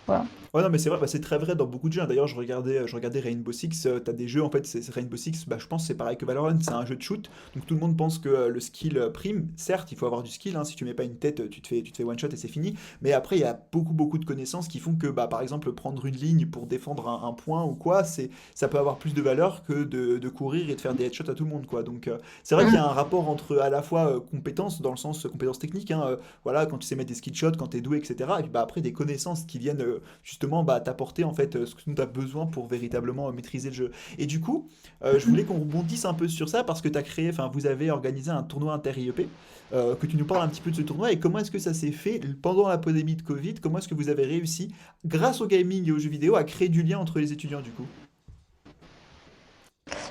voilà. Ouais, non, mais c'est vrai, bah, c'est très vrai dans beaucoup de jeux, hein. D'ailleurs, je regardais Rainbow Six. T'as des jeux, en fait, c'est Rainbow Six, bah, je pense que c'est pareil que Valorant, c'est un jeu de shoot. Donc tout le monde pense que le skill prime. Certes, il faut avoir du skill, hein. Si tu mets pas une tête, tu te fais one shot et c'est fini. Mais après, il y a beaucoup, beaucoup de connaissances qui font que, bah, par exemple, prendre une ligne pour défendre un point ou quoi, ça peut avoir plus de valeur que de courir et de faire des headshots à tout le monde, quoi. Donc c'est vrai qu'il y a un rapport entre à la fois compétences, dans le sens compétences techniques, hein, voilà, quand tu sais mettre des skill shots, quand t'es doué, etc. Et puis bah, après, des connaissances qui viennent justement bah, t'apporter en fait ce que tu as besoin pour véritablement maîtriser le jeu. Et du coup, je voulais qu'on rebondisse un peu sur ça parce que tu as créé, enfin vous avez organisé un tournoi inter-IEP, que tu nous parles un petit peu de ce tournoi et comment est-ce que ça s'est fait pendant la pandémie de Covid, comment est-ce que vous avez réussi, grâce au gaming et aux jeux vidéo, à créer du lien entre les étudiants du coup.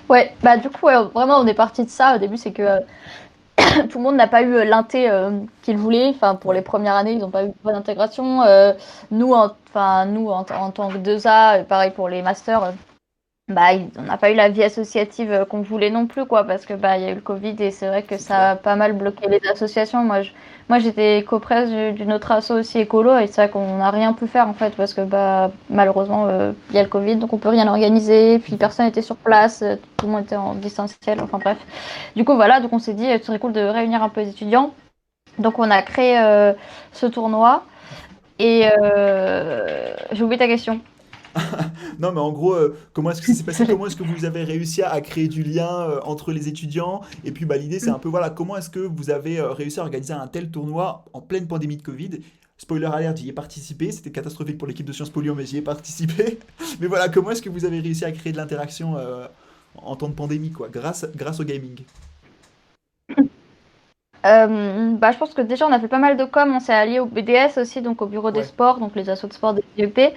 Ouais, bah du coup, ouais, vraiment, on est parti de ça. Au début, c'est que tout le monde n'a pas eu l'inté qu'il voulait. Enfin, pour les Ouais. premières années, ils n'ont pas eu de bonne intégration. Nous, en tant que 2A, pareil pour les masters, bah, on n'a pas eu la vie associative qu'on voulait non plus, quoi, parce que bah, il y a eu le Covid et c'est vrai que C'est ça clair. a pas mal bloqué les associations. Moi, j'étais coprése d'une autre asso aussi écolo et c'est vrai qu'on n'a rien pu faire en fait, parce que bah, malheureusement, il y a le Covid, donc on peut rien organiser. Puis Mhm. personne n'était sur place, tout le monde était en distanciel. Enfin bref. Du coup, voilà, donc on s'est dit, ce serait cool de réunir un peu les étudiants. Donc on a créé ce tournoi et j'ai oublié ta question. Non, mais en gros, comment est-ce que ça s'est passé? Comment est-ce que vous avez réussi à créer du lien entre les étudiants? Et puis, bah, l'idée, c'est un peu, voilà, comment est-ce que vous avez réussi à organiser un tel tournoi en pleine pandémie de Covid? Spoiler alert, j'y ai participé. C'était catastrophique pour l'équipe de Sciences Po Lyon, mais j'y ai participé. Mais voilà, comment est-ce que vous avez réussi à créer de l'interaction en temps de pandémie, quoi, grâce au gaming? Bah, je pense que déjà on a fait pas mal de com, on s'est allié au BDS aussi, donc au bureau des Ouais, sports, donc les assos de sport des IEP,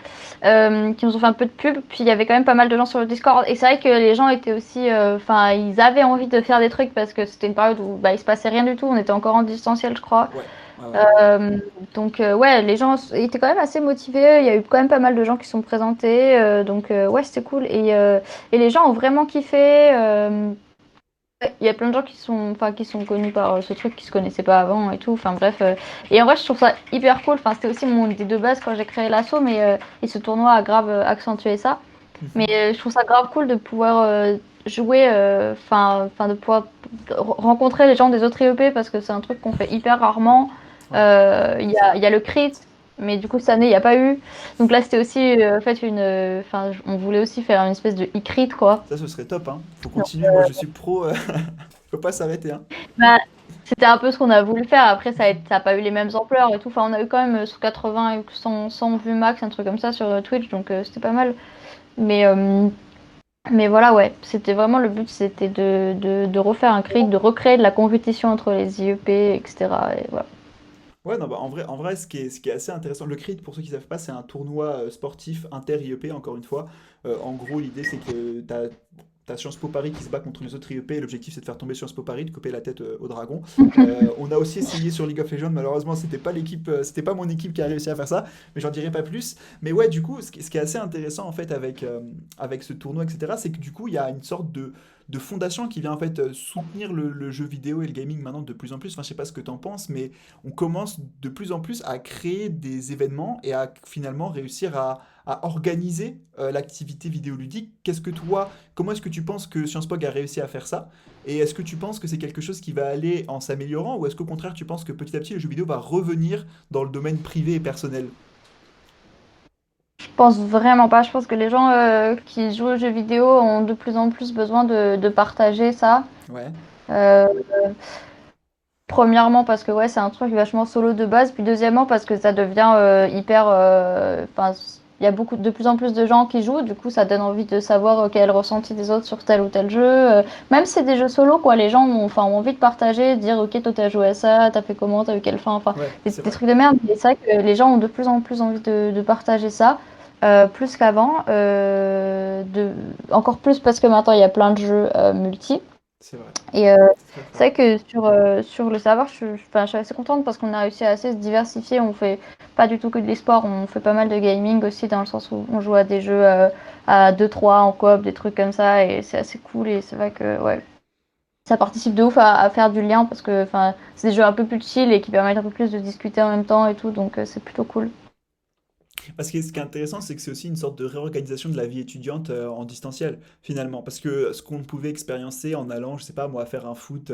qui nous ont fait un peu de pub, puis il y avait quand même pas mal de gens sur le Discord, et c'est vrai que les gens étaient aussi, enfin ils avaient envie de faire des trucs parce que c'était une période où bah, il se passait rien du tout, on était encore en distanciel je crois. ouais, ouais, ouais. Euh, donc ouais, les gens étaient quand même assez motivés, il y a eu quand même pas mal de gens qui sont présentés, donc ouais c'était cool, et les gens ont vraiment kiffé. Il y a plein de gens qui sont connus par ce truc, qui se connaissaient pas avant et tout. Enfin bref. Et en vrai, je trouve ça hyper cool. Enfin, c'était aussi mon idée de base quand j'ai créé l'asso, mais et ce tournoi a grave accentué ça. Mais Mhm. je trouve ça grave cool de pouvoir jouer, enfin de pouvoir rencontrer les gens des autres IEP parce que c'est un truc qu'on fait hyper rarement. Ouais, c'est vrai. Il y a le crit, mais du coup cette année il n'y a pas eu. Donc là c'était aussi fait enfin on voulait aussi faire une espèce de e-crit quoi. Ça, ce serait top, hein. Faut Donc, continuer. Moi, je suis pro. Faut pas s'arrêter, hein. bah, c'était un peu ce qu'on a voulu faire. Après, ça a pas eu les mêmes ampleurs et tout. Enfin, on a eu quand même sous 80 et 100 vues max, un truc comme ça sur Twitch, donc c'était pas mal. Mais, euh, mais voilà, ouais, c'était vraiment le but, c'était de refaire un crit, de recréer de la compétition entre les IEP, etc. Et voilà. Ouais, non, bah, en vrai, ce qui est assez intéressant, le CRIT, pour ceux qui ne savent pas, c'est un tournoi sportif inter-IEP, encore une fois. En gros, l'idée, c'est que t'as Sciences Po Paris qui se bat contre les autres IEP, et l'objectif, c'est de faire tomber Sciences Po Paris, de couper la tête au dragon. On a aussi essayé sur League of Legends, malheureusement, c'était pas mon équipe qui a réussi à faire ça, mais j'en dirai pas plus. Mais ouais, du coup, ce qui est assez intéressant, en fait, avec ce tournoi, etc., c'est que du coup, il y a une sorte de fondation qui vient, en fait, soutenir le jeu vidéo et le gaming maintenant de plus en plus. Enfin, je sais pas ce que t'en penses, mais on commence de plus en plus à créer des événements et à finalement réussir à organiser l'activité vidéoludique. Comment est-ce que tu penses que Sciences Po a réussi à faire ça? Et est-ce que tu penses que c'est quelque chose qui va aller en s'améliorant ou est-ce qu'au contraire tu penses que petit à petit le jeu vidéo va revenir dans le domaine privé et personnel? Je pense vraiment pas. Je pense que les gens qui jouent aux jeux vidéo ont de plus en plus besoin de partager ça. Ouais, Euh, Premièrement parce que ouais c'est un truc vachement solo de base, puis deuxièmement parce que ça devient hyper, enfin il y a de plus en plus de gens qui jouent, du coup ça donne envie de savoir quel est le ressenti des autres sur tel ou tel jeu. Même si c'est des jeux solo quoi, les gens ont envie de partager, de dire ok toi t'as joué à ça, t'as fait comment, t'as eu quelle fin, enfin ouais, c'est des vrai. trucs de merde. Mais c'est vrai que les gens ont de plus en plus envie de partager ça. Plus qu'avant, encore plus parce que maintenant il y a plein de jeux multi. C'est vrai. Et C'est très c'est fort. vrai que sur le serveur, enfin, je suis assez contente parce qu'on a réussi à assez se diversifier. On fait pas du tout que de l'e-sport, on fait pas mal de gaming aussi, dans le sens où on joue à des jeux à 2-3 en coop, des trucs comme ça, et c'est assez cool. Et c'est vrai que ouais, ça participe de ouf à faire du lien parce que enfin, c'est des jeux un peu plus chill et qui permettent un peu plus de discuter en même temps et tout, donc c'est plutôt cool. Parce que ce qui est intéressant, c'est que c'est aussi une sorte de réorganisation de la vie étudiante en distanciel, finalement. Parce que ce qu'on pouvait expériencer en allant, je sais pas, moi, faire un foot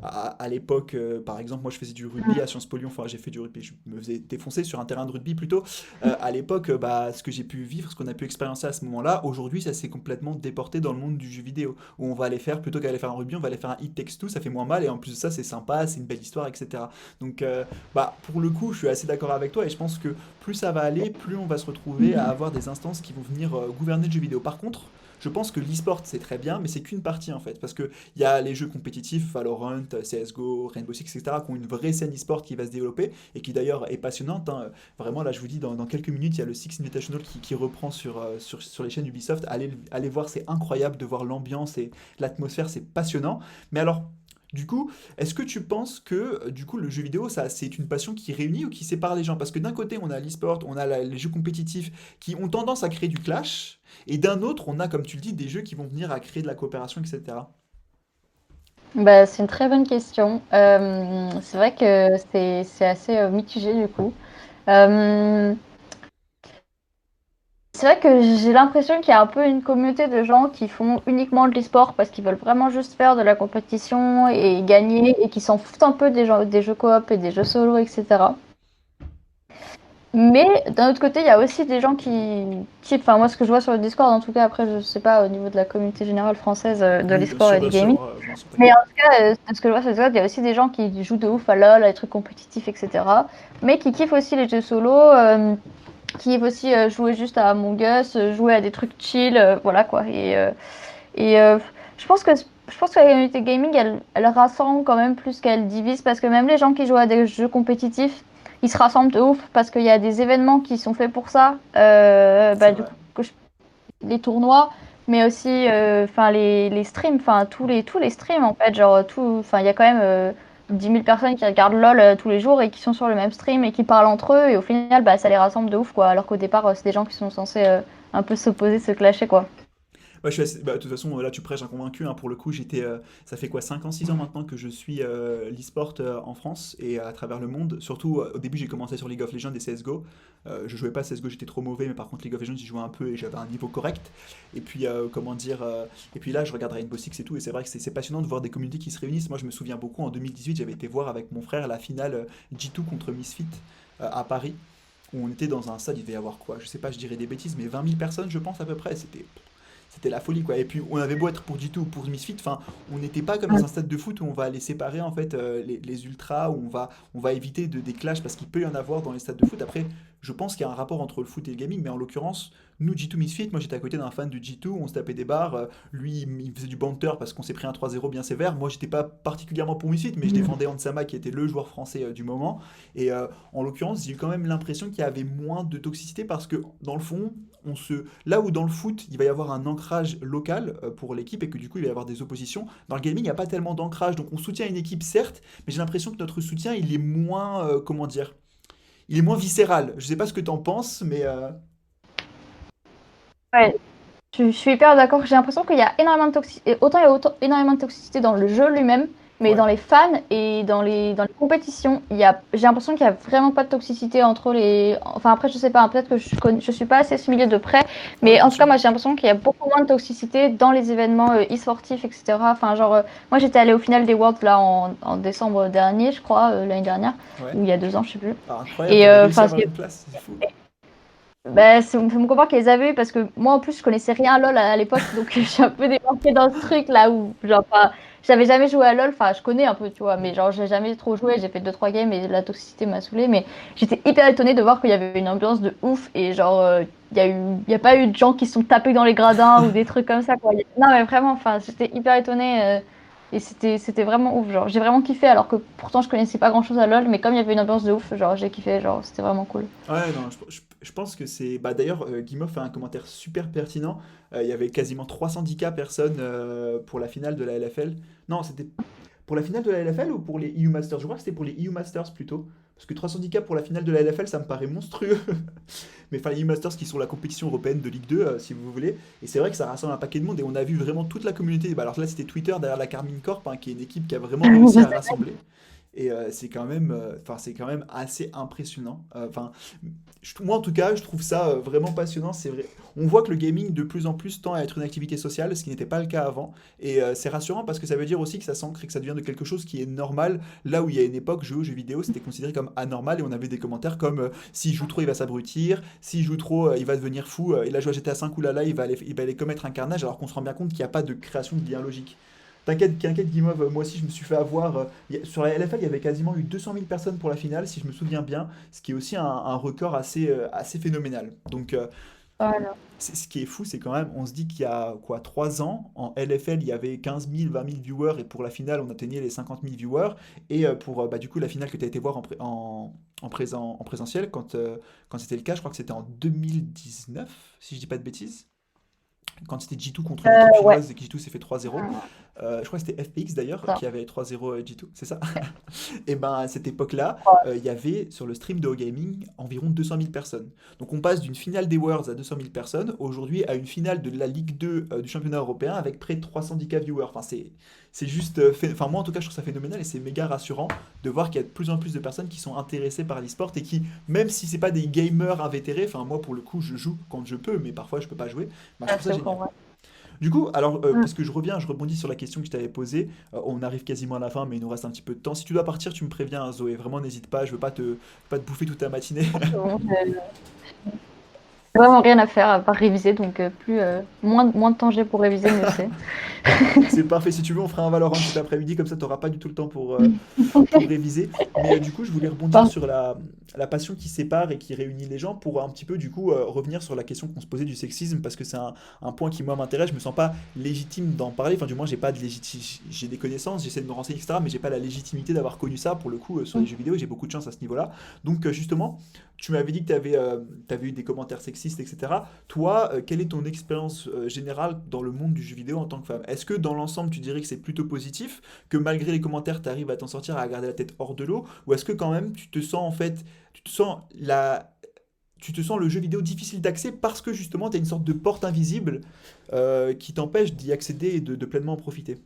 à l'époque, par exemple, moi, je faisais du rugby à Sciences Po Lyon, enfin, j'ai fait du rugby, je me faisais défoncer sur un terrain de rugby plutôt. À l'époque, bah, ce que j'ai pu vivre, ce qu'on a pu expériencer à ce moment-là, aujourd'hui, ça s'est complètement déporté dans le monde du jeu vidéo, où on va aller faire, plutôt qu'aller faire un rugby, on va aller faire un It Takes Two, ça fait moins mal, et en plus de ça, c'est sympa, c'est une belle histoire, etc. Donc, bah, pour le coup, je suis assez d'accord avec toi, et je pense que plus ça va aller, plus on va se retrouver à avoir des instances qui vont venir gouverner le jeu vidéo. Par contre, je pense que l'e-sport c'est très bien, mais c'est qu'une partie en fait, parce que il y a les jeux compétitifs, Valorant, CSGO, Rainbow Six, etc., qui ont une vraie scène e-sport qui va se développer et qui d'ailleurs est passionnante, hein. Vraiment, là, je vous dis, dans quelques minutes, il y a le Six Invitational qui reprend sur les chaînes Ubisoft. Allez voir, c'est incroyable de voir l'ambiance et l'atmosphère, c'est passionnant. Mais alors, du coup, est-ce que tu penses que du coup le jeu vidéo, ça, c'est une passion qui réunit ou qui sépare les gens? Parce que d'un côté, on a l'e-sport, on a les jeux compétitifs qui ont tendance à créer du clash, et d'un autre, on a, comme tu le dis, des jeux qui vont venir à créer de la coopération, etc. Bah, c'est une très bonne question. C'est vrai que c'est assez mitigé du coup. Euh, c'est vrai que j'ai l'impression qu'il y a un peu une communauté de gens qui font uniquement de l'e-sport parce qu'ils veulent vraiment juste faire de la compétition et gagner et qui s'en foutent un peu des jeux coop et des jeux solo, etc. Mais d'un autre côté, il y a aussi des gens enfin moi ce que je vois sur le Discord, en tout cas après je sais pas au niveau de la communauté générale française de Oui, l'e-sport et du bien gaming. sûr, bien sûr, Mais t'inquiète. en tout cas, de ce que je vois sur le Discord, il y a aussi des gens qui jouent de ouf à LoL, à des trucs compétitifs, etc. Mais qui kiffent aussi les jeux solo, qui kiffent aussi jouer juste à Among Us, jouer à des trucs chill, voilà quoi. Et je pense que la communauté gaming, elle rassemble quand même plus qu'elle divise, parce que même les gens qui jouent à des jeux compétitifs, ils se rassemblent de ouf parce qu'il y a des événements qui sont faits pour ça. C'est Bah, du vrai. coup, les tournois, mais aussi enfin les streams, enfin tous les streams en fait, genre tout, enfin il y a quand même 10 000 personnes qui regardent LoL tous les jours et qui sont sur le même stream et qui parlent entre eux, et au final bah ça les rassemble de ouf quoi, alors qu'au départ c'est des gens qui sont censés un peu s'opposer, se clasher quoi. Ouais, bah, de toute façon, là, tu prêches un convaincu, hein. Pour le coup, ça fait quoi, 5 ans, 6 ans maintenant que je suis l'e-sport en France et à travers le monde. Surtout, au début, j'ai commencé sur League of Legends et CSGO. Je jouais pas à CSGO, j'étais trop mauvais, mais par contre, League of Legends, j'y jouais un peu et j'avais un niveau correct. Et puis, comment dire, et puis là, je regarde Rainbow Six et tout, et c'est vrai que c'est passionnant de voir des communautés qui se réunissent. Moi, je me souviens beaucoup, en 2018, j'avais été voir avec mon frère la finale G2 contre Misfit à Paris, où on était dans un stade, il devait y avoir quoi, je sais pas, je dirais des bêtises, mais 20 000 personnes, je pense, à peu près. C'était la folie, quoi. Et puis on avait beau être pour G2 ou pour Misfit, enfin, on n'était pas comme dans un stade de foot où on va aller séparer en fait les ultras, où on va éviter des clashs parce qu'il peut y en avoir dans les stades de foot. Après, je pense qu'il y a un rapport entre le foot et le gaming, mais en l'occurrence, nous G2 Misfit, moi j'étais à côté d'un fan de G2, on se tapait des barres, lui il faisait du banter parce qu'on s'est pris un 3-0 bien sévère. Moi j'étais pas particulièrement pour Misfit, mais je défendais Hansama qui était le joueur français du moment. Et en l'occurrence, j'ai eu quand même l'impression qu'il y avait moins de toxicité parce que dans le fond, là où dans le foot, il va y avoir un ancrage local pour l'équipe et que du coup il va y avoir des oppositions, dans le gaming, il n'y a pas tellement d'ancrage. Donc on soutient une équipe, certes, mais j'ai l'impression que notre soutien, il est moins, comment dire, il est moins viscéral. Je sais pas ce que tu en penses, mais Ouais, je suis hyper d'accord. J'ai l'impression qu'il y a énormément de toxicité. Autant il y a énormément de toxicité dans le jeu lui-même, mais ouais. dans les fans et dans les compétitions, j'ai l'impression qu'il y a vraiment pas de toxicité entre les. Enfin après, je sais pas, hein, peut-être que je suis pas assez familier de près, Ouais, mais bien en tout cas, sûr. moi j'ai l'impression qu'il y a beaucoup moins de toxicité dans les événements e-sportifs, etc. Enfin genre, moi j'étais allée au final des Worlds là en décembre dernier, je crois, l'année dernière, Ouais. ou il y a 2 ans, je sais plus. Ah, incroyable, Et t'avais réussi à enfin, avoir une place, c'est fou. bah, c'est mon copain qui les avait eu parce que moi en plus je connaissais rien à LoL à l'époque, donc je suis un peu démarquée dans ce truc là où genre pas, j'avais jamais joué à LoL, enfin je connais un peu tu vois, mais genre j'ai jamais trop joué, j'ai fait 2 3 games et la toxicité m'a saoulée, mais j'étais hyper étonnée de voir qu'il y avait une ambiance de ouf et genre il y a pas eu de gens qui se sont tapés dans les gradins ou des trucs comme ça quoi. Non mais vraiment, enfin j'étais hyper étonnée et c'était vraiment ouf, genre j'ai vraiment kiffé alors que pourtant je connaissais pas grand chose à LoL, mais comme il y avait une ambiance de ouf, genre j'ai kiffé, genre c'était vraiment cool. Ouais, non, je pense que c'est. Bah, d'ailleurs, Guimauve a un commentaire super pertinent. Il y avait quasiment 310K personnes pour la finale de la LFL. Non, c'était pour la finale de la LFL ou pour les EU Masters? Je crois que c'était pour les EU Masters plutôt. Parce que 310K pour la finale de la LFL, ça me paraît monstrueux. Mais enfin, les EU Masters qui sont la compétition européenne de Ligue 2, si vous voulez. Et c'est vrai que ça rassemble un paquet de monde et on a vu vraiment toute la communauté. Bah, alors là, c'était Twitter derrière la Carmine Corp, hein, qui est une équipe qui a vraiment réussi à rassembler. Et c'est quand même assez impressionnant. Moi en tout cas, je trouve ça vraiment passionnant. C'est vrai. On voit que le gaming de plus en plus tend à être une activité sociale, ce qui n'était pas le cas avant. Et c'est rassurant parce que ça veut dire aussi que ça s'ancre et que ça devient de quelque chose qui est normal. Là où il y a une époque, jouer aux jeux vidéo, c'était considéré comme anormal et on avait des commentaires comme s'il joue trop, il va s'abrutir, s'il joue trop, il va devenir fou, il a joué à GTA 5, oulala, il va aller commettre un carnage, alors qu'on se rend bien compte qu'il n'y a pas de création de lien logique. T'inquiète, Guimauve, moi aussi je me suis fait avoir. Sur la LFL, il y avait quasiment eu 200 000 personnes pour la finale, si je me souviens bien, ce qui est aussi un record assez phénoménal. Donc, Voilà. ce qui est fou, c'est quand même, on se dit qu'il y a quoi, 3 ans, en LFL, il y avait 15 000, 20 000 viewers, et pour la finale, on atteignait les 50 000 viewers. Et pour bah, du coup, la finale que tu as été voir en présentiel, quand c'était le cas, je crois que c'était en 2019, si je dis pas de bêtises quand c'était G2 contre une équipe Ouais, chinoise et que G2 s'est fait 3-0. Je crois que c'était FPX d'ailleurs ça. qui avait 3-0 G2, c'est ça? Et ben à cette époque-là, il y avait sur le stream de O-Gaming environ 200 000 personnes. Donc on passe d'une finale des Worlds à 200 000 personnes aujourd'hui à une finale de la Ligue 2 du championnat européen avec près de 310K viewers. C'est juste, enfin moi en tout cas je trouve ça phénoménal et c'est méga rassurant de voir qu'il y a de plus en plus de personnes qui sont intéressées par l'e-sport et qui, même si c'est pas des gamers invétérés, enfin moi pour le coup je joue quand je peux, mais parfois je peux pas jouer, bah, je Ah, trouve ça c'est génial. vrai. Du coup, alors, Mm. parce que je rebondis sur la question que je t'avais posée. On arrive quasiment à la fin, mais il nous reste un petit peu de temps. Si tu dois partir, tu me préviens, hein, Zoé. Vraiment, n'hésite pas. Je veux pas te bouffer toute ta matinée. C'est bon, j'ai vraiment rien à faire à part réviser, donc moins de temps j'ai pour réviser, mieux c'est. C'est parfait. Si tu veux, on fera un Valorant cet après-midi. Comme ça, tu n'auras pas du tout le temps pour réviser. Mais du coup, je voulais rebondir Enfin, sur la passion qui sépare et qui réunit les gens pour un petit peu, du coup, revenir sur la question qu'on se posait du sexisme, parce que c'est un point qui, moi, m'intéresse. Je me sens pas légitime d'en parler. Enfin, du moins, j'ai pas de j'ai des connaissances, j'essaie de me renseigner, etc. Mais j'ai pas la légitimité d'avoir connu ça, pour le coup, sur les jeux vidéo. J'ai beaucoup de chance à ce niveau-là. Donc, justement, tu m'avais dit que tu avais eu des commentaires sexistes, etc. Toi, quelle est ton expérience générale dans le monde du jeu vidéo en tant que femme? Est-ce que dans l'ensemble, tu dirais que c'est plutôt positif, que malgré les commentaires, tu arrives à t'en sortir, à garder la tête hors de l'eau, ou est-ce que quand même tu te sens en fait, tu te sens tu te sens le jeu vidéo difficile d'accès parce que justement tu as une sorte de porte invisible qui t'empêche d'y accéder et de pleinement en profiter?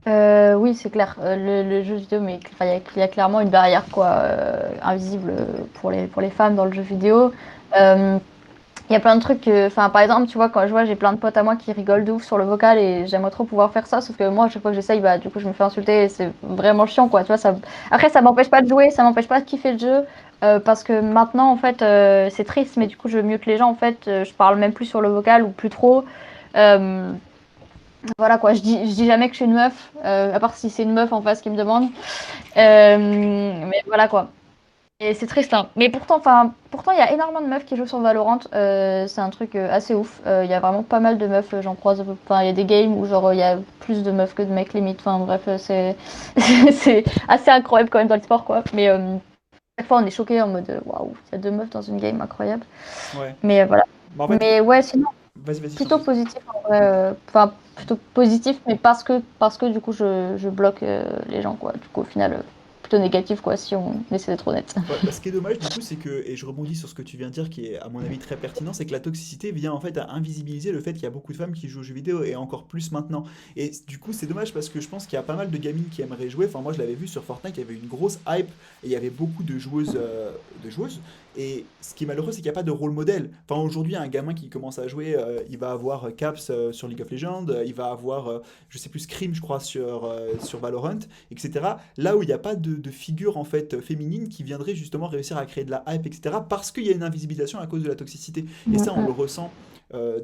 oui, c'est clair. Le jeu vidéo, mais enfin, il y a clairement une barrière quoi, invisible pour les femmes dans le jeu vidéo. Euh, Il y a plein de trucs, enfin par exemple, tu vois, quand je vois, j'ai plein de potes à moi qui rigolent de ouf sur le vocal et j'aimerais trop pouvoir faire ça, sauf que moi, à chaque fois que j'essaye, bah du coup, je me fais insulter et c'est vraiment chiant, quoi. Tu vois, ça. Après, ça m'empêche pas de jouer, ça m'empêche pas de kiffer le jeu, parce que maintenant, en fait, c'est triste, mais du coup, je veux mieux que les gens, en fait, je parle même plus sur le vocal ou plus trop. Euh, voilà quoi, je dis jamais que je suis une meuf, à part si c'est une meuf en face qui me demande. Mais voilà quoi. Et c'est triste, hein. Mais pourtant, enfin, pourtant, il y a énormément de meufs qui jouent sur Valorant. C'est un truc assez ouf. Il y a vraiment pas mal de meufs, j'en croise. Enfin, il y a des games où genre il y a plus de meufs que de mecs limite. Enfin, bref, c'est c'est assez incroyable quand même dans le sport, quoi. Mais chaque fois, on est choqué en mode waouh, il y a deux meufs dans une game, incroyable. Ouais. Mais voilà. Bah, en fait, Mais ouais, sinon vas-y, je t'en plutôt prie. positif en vrai. Enfin, plutôt positif, mais parce que du coup, je bloque les gens, quoi. Du coup, au final, plutôt négatif, quoi, si on essaie d'être honnête. Ouais, bah, ce qui est dommage du coup, c'est que, et je rebondis sur ce que tu viens de dire, qui est à mon avis très pertinent, c'est que la toxicité vient en fait à invisibiliser le fait qu'il y a beaucoup de femmes qui jouent aux jeux vidéo et encore plus maintenant. Et du coup, c'est dommage parce que je pense qu'il y a pas mal de gamines qui aimeraient jouer. Enfin, moi je l'avais vu sur Fortnite, il y avait une grosse hype et il y avait beaucoup de joueuses. Et ce qui est malheureux, c'est qu'il n'y a pas de rôle modèle. Enfin, aujourd'hui, un gamin qui commence à jouer, il va avoir Caps sur League of Legends, il va avoir, je sais plus, Scream, je crois, sur Valorant, etc. Là où il n'y a pas de figure en fait féminine qui viendrait justement réussir à créer de la hype, etc. Parce qu'il y a une invisibilisation à cause de la toxicité. Et ça, on le ressent.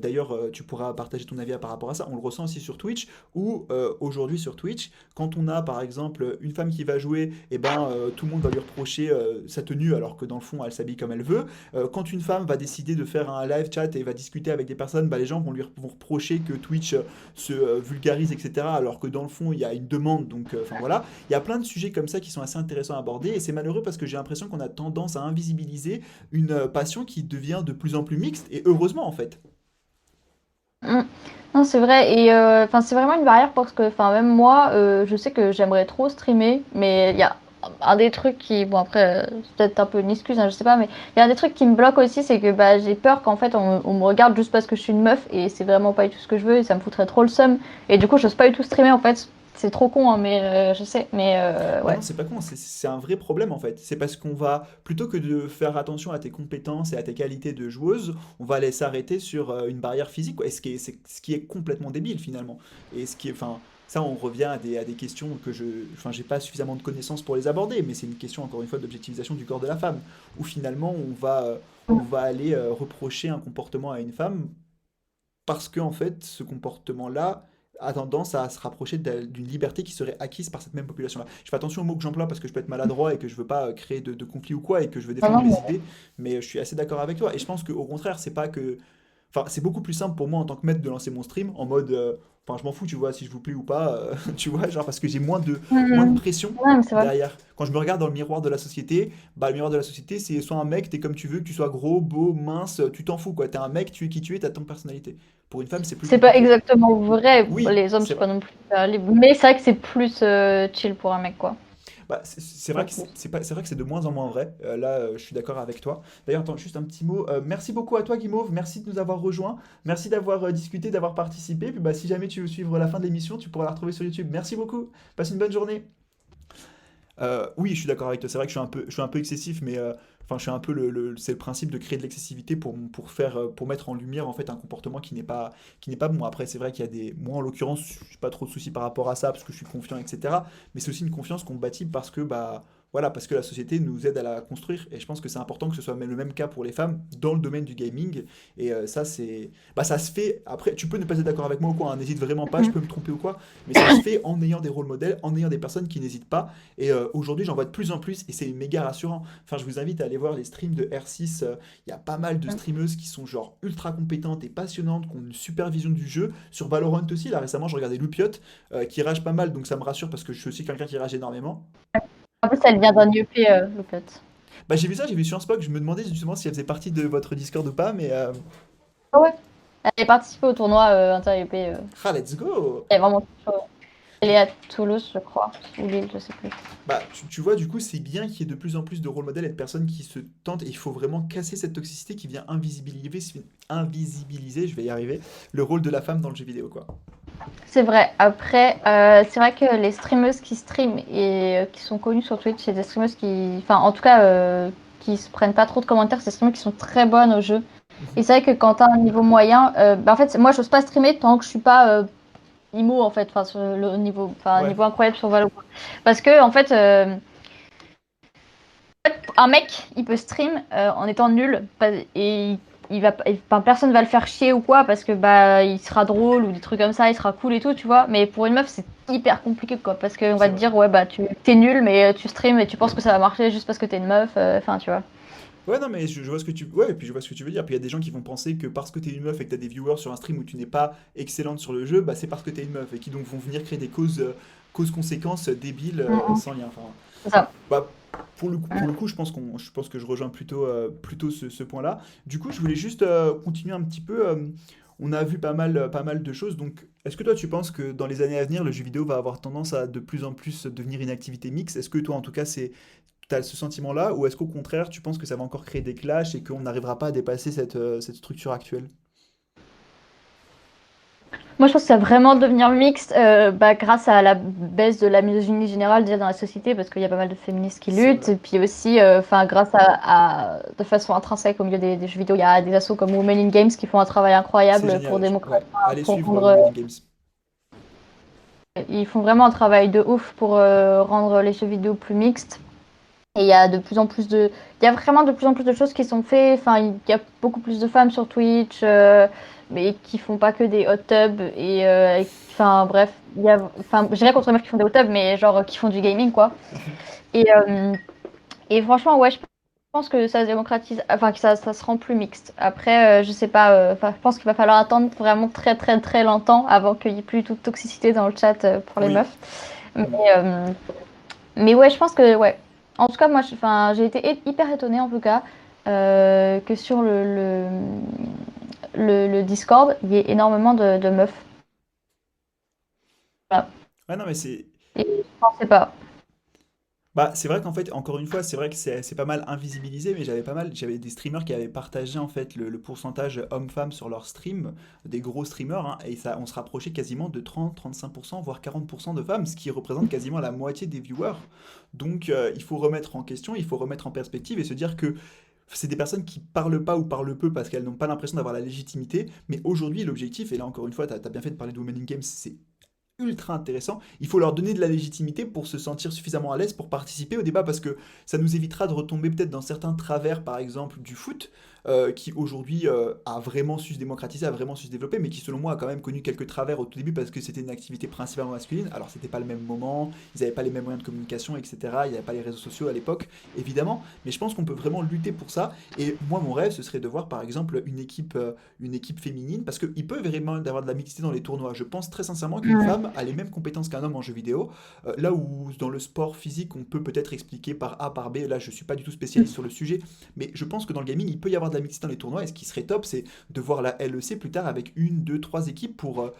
D'ailleurs, tu pourras partager ton avis par rapport à ça. On le ressent aussi sur Twitch, où aujourd'hui sur Twitch, quand on a par exemple une femme qui va jouer, et ben tout le monde va lui reprocher sa tenue, alors que dans le fond, elle s'habille comme elle veut. Quand une femme va décider de faire un live chat et va discuter avec des personnes, bah, les gens vont reprocher que Twitch se vulgarise, etc. Alors que dans le fond, il y a une demande. Donc, enfin voilà. Il y a plein de sujets comme ça qui sont assez intéressants à aborder et c'est malheureux parce que j'ai l'impression qu'on a tendance à invisibiliser une passion qui devient de plus en plus mixte et heureusement en fait. Mm. Non, c'est vrai. Et enfin, c'est vraiment une barrière parce que, enfin, même moi, je sais que j'aimerais trop streamer, mais il y a un des trucs qui, bon, après, c'est peut-être un peu une excuse, hein, je sais pas, mais il y a un des trucs qui me bloque aussi, c'est que bah, j'ai peur qu'en fait, on me regarde juste parce que je suis une meuf et c'est vraiment pas du tout ce que je veux et ça me foutrait trop le seum. Et du coup, j'ose pas du tout streamer en fait. C'est trop con, hein, mais je sais. Mais Bah non, ouais. c'est pas con, c'est un vrai problème en fait. C'est parce qu'on va, plutôt que de faire attention à tes compétences et à tes qualités de joueuse, on va aller s'arrêter sur une barrière physique, quoi. Et ce qui est complètement débile finalement. Et ce qui est, enfin, ça on revient à des questions que enfin, j'ai pas suffisamment de connaissances pour les aborder, mais c'est une question encore une fois d'objectivisation du corps de la femme, où finalement on va aller reprocher un comportement à une femme parce que en fait, ce comportement-là a tendance à se rapprocher d'une liberté qui serait acquise par cette même population-là. Je fais attention aux mots que j'emploie parce que je peux être maladroit et que je veux pas créer de conflit ou quoi et que je veux Non, défendre non, mes mais idées, mais je suis assez d'accord avec toi. Et je pense qu'au contraire, c'est pas que... Enfin, c'est beaucoup plus simple pour moi en tant que maître de lancer mon stream en mode... Enfin, je m'en fous, tu vois, si je vous plais ou pas, tu vois, genre parce que j'ai moins de Mhm. pression Ouais, mais c'est vrai. derrière. Quand je me regarde dans le miroir de la société, bah le miroir de la société, c'est soit un mec, t'es comme tu veux, que tu sois gros, beau, mince, tu t'en fous quoi. T'es un mec, tu es qui tu es, t'as ton personnalité. Pour une femme, c'est plus C'est pas compliqué. exactement vrai. Oui, Les hommes c'est sont vrai. pas non plus libres. Mais c'est vrai que c'est plus chill pour un mec, quoi. Bah, c'est vrai que Beaucoup. c'est vrai que c'est de moins en moins vrai. Là, je suis d'accord avec toi. D'ailleurs, attends, juste un petit mot. Merci beaucoup à toi, Guimauve. Merci de nous avoir rejoints. Merci d'avoir discuté, d'avoir participé. Puis bah, si jamais tu veux suivre la fin de l'émission, tu pourras la retrouver sur YouTube. Merci beaucoup. Passe une bonne journée. Oui, je suis d'accord avec toi. C'est vrai que je suis un peu excessif, mais enfin, je suis un peu c'est le principe de créer de l'excessivité pour faire, pour mettre en lumière en fait un comportement qui n'est pas bon. Après, c'est vrai qu'il y a des, moi en l'occurrence, je n'ai pas trop de soucis par rapport à ça parce que je suis confiant, etc. Mais c'est aussi une confiance qu'on bâtit parce que bah voilà, parce que la société nous aide à la construire. Et je pense que c'est important que ce soit le même cas pour les femmes dans le domaine du gaming. Et ça, c'est, bah ça se fait. Après, tu peux ne pas être d'accord avec moi ou quoi. Hein, n'hésite vraiment pas. Je Mhm. peux me tromper ou quoi. Mais ça se fait en ayant des rôles modèles, en ayant des personnes qui n'hésitent pas et aujourd'hui, j'en vois de plus en plus et c'est méga rassurant. Enfin, je vous invite à aller voir les streams de R6. Il y a pas mal de streameuses qui sont genre ultra compétentes et passionnantes, qui ont une super vision du jeu. Sur Valorant aussi, là récemment, je regardais Loupiot qui rage pas mal, donc ça me rassure parce que je suis aussi quelqu'un qui rage énormément. En plus, elle vient d'un UP, Loupette. Bah, j'ai vu ça, j'ai vu sur un spot, je me demandais justement si elle faisait partie de votre Discord ou pas, mais Ah ouais. Elle a participé au tournoi inter-UP. ah, let's go! Elle est vraiment chaud. Elle Du est coup, à Toulouse, je crois. Ou Lille, je sais plus. bah, tu vois, du coup, c'est bien qu'il y ait de plus en plus de rôle modèles et de personnes qui se tentent. Et il faut vraiment casser cette toxicité qui vient invisibiliser, je vais y arriver, le rôle de la femme dans le jeu vidéo, quoi. C'est vrai. Après, c'est vrai que les streameuses qui streament et qui sont connues sur Twitch, c'est des streameuses qui, enfin, en tout cas, qui se prennent pas trop de commentaires. C'est des streameuses qui sont très bonnes au jeu. Et Mhm. c'est vrai que quand t'as un niveau moyen, bah, en fait, moi, j'ose pas streamer tant que je suis pas IMO en fait, enfin, sur le niveau, enfin, un Ouais, niveau incroyable sur Valo. Parce que en fait, un mec, il peut stream en étant nul et il va, enfin, personne va le faire chier ou quoi parce que bah il sera drôle ou des trucs comme ça, il sera cool et tout, tu vois. Mais pour une meuf, c'est hyper compliqué quoi parce qu'on va c'est te vrai. dire ouais bah tu t'es nul mais tu stream et tu penses que ça va marcher juste parce que t'es une meuf, enfin tu vois. Ouais, non, mais je vois ce que tu... Ouais, et puis je vois ce que tu veux dire. Puis il y a des gens qui vont penser que parce que t'es une meuf et que t'as des viewers sur un stream où tu n'es pas excellente sur le jeu, bah c'est parce que t'es une meuf et qui donc vont venir créer des causes-conséquences débiles Mhm. sans lien. Enfin, C'est ça. bah, pour le Mhm. coup, je pense que je rejoins plutôt ce point-là. Du coup, je voulais juste continuer un petit peu. On a vu pas mal de choses. Donc, est-ce que toi, tu penses que dans les années à venir, le jeu vidéo va avoir tendance à de plus en plus devenir une activité mixte? Est-ce que toi, en tout cas, t'as ce sentiment-là, ou est-ce qu'au contraire, tu penses que ça va encore créer des clashs et qu'on n'arrivera pas à dépasser cette structure actuelle? Moi, je pense que ça va vraiment devenir mixte bah, grâce à la baisse de la misogynie générale déjà dans la société, parce qu'il y a pas mal de féministes qui C'est luttent. vrai. Et puis aussi, enfin, grâce de façon intrinsèque au milieu des jeux vidéo, il y a des assos comme Women in Games qui font un travail C'est incroyable pour génial. démocratiser, Ouais. Allez pour suivre rendre, Women in Games. ils font vraiment un travail de ouf pour rendre les jeux vidéo plus mixtes. Et il y a de plus en plus il y a vraiment de plus en plus de choses qui sont faites. Enfin, il y a beaucoup plus de femmes sur Twitch, mais qui font pas que des hot tubs enfin, bref, enfin, j'ai rien contre les meufs qui font des hot tubs, mais genre qui font du gaming, quoi. Et, euh, et franchement, ouais, je pense que ça se démocratise, enfin, que ça se rend plus mixte. Après, je sais pas, enfin, je pense qu'il va falloir attendre vraiment très, très, très longtemps avant qu'il y ait plus toute toxicité dans le chat pour les Oui. meufs. Mais, Mm. euh, mais ouais, je pense que ouais. En tout cas, moi, enfin, j'ai été hyper étonnée en tout cas que sur le Discord, il y ait énormément de meufs. Voilà. Ouais, non, mais c'est... Et je pensais pas. Bah, c'est vrai qu'en fait, encore une fois, c'est vrai que c'est pas mal invisibilisé, mais j'avais des streamers qui avaient partagé en fait le pourcentage homme-femme sur leur stream, des gros streamers, hein, et ça, on se rapprochait quasiment de 30-35%, voire 40% de femmes, ce qui représente quasiment la moitié des viewers. Donc, il faut remettre en question, il faut remettre en perspective et se dire que c'est des personnes qui parlent pas ou parlent peu parce qu'elles n'ont pas l'impression d'avoir la légitimité. Mais aujourd'hui, l'objectif, et là encore une fois, tu as bien fait de parler de Women in Games, c'est ultra intéressant. Il faut leur donner de la légitimité pour se sentir suffisamment à l'aise pour participer au débat parce que ça nous évitera de retomber peut-être dans certains travers, par exemple du foot, qui aujourd'hui a vraiment su se démocratiser, a vraiment su se développer, mais qui selon moi a quand même connu quelques travers au tout début parce que c'était une activité principalement masculine. Alors c'était pas le même moment, ils n'avaient pas les mêmes moyens de communication, etc. Il n'y avait pas les réseaux sociaux à l'époque, évidemment, mais je pense qu'on peut vraiment lutter pour ça. Et moi, mon rêve, ce serait de voir par exemple une équipe féminine, parce qu'il peut vraiment y avoir de la mixité dans les tournois. Je pense très sincèrement qu'une Ouais. femme a les mêmes compétences qu'un homme en jeu vidéo, là où dans le sport physique, on peut peut-être expliquer par A, par B, là je suis pas du tout spécialiste sur le sujet, mais je pense que dans le gaming, il peut y avoir de la mixité dans les tournois, et ce qui serait top, c'est de voir la LEC plus tard avec une, deux, trois équipes pour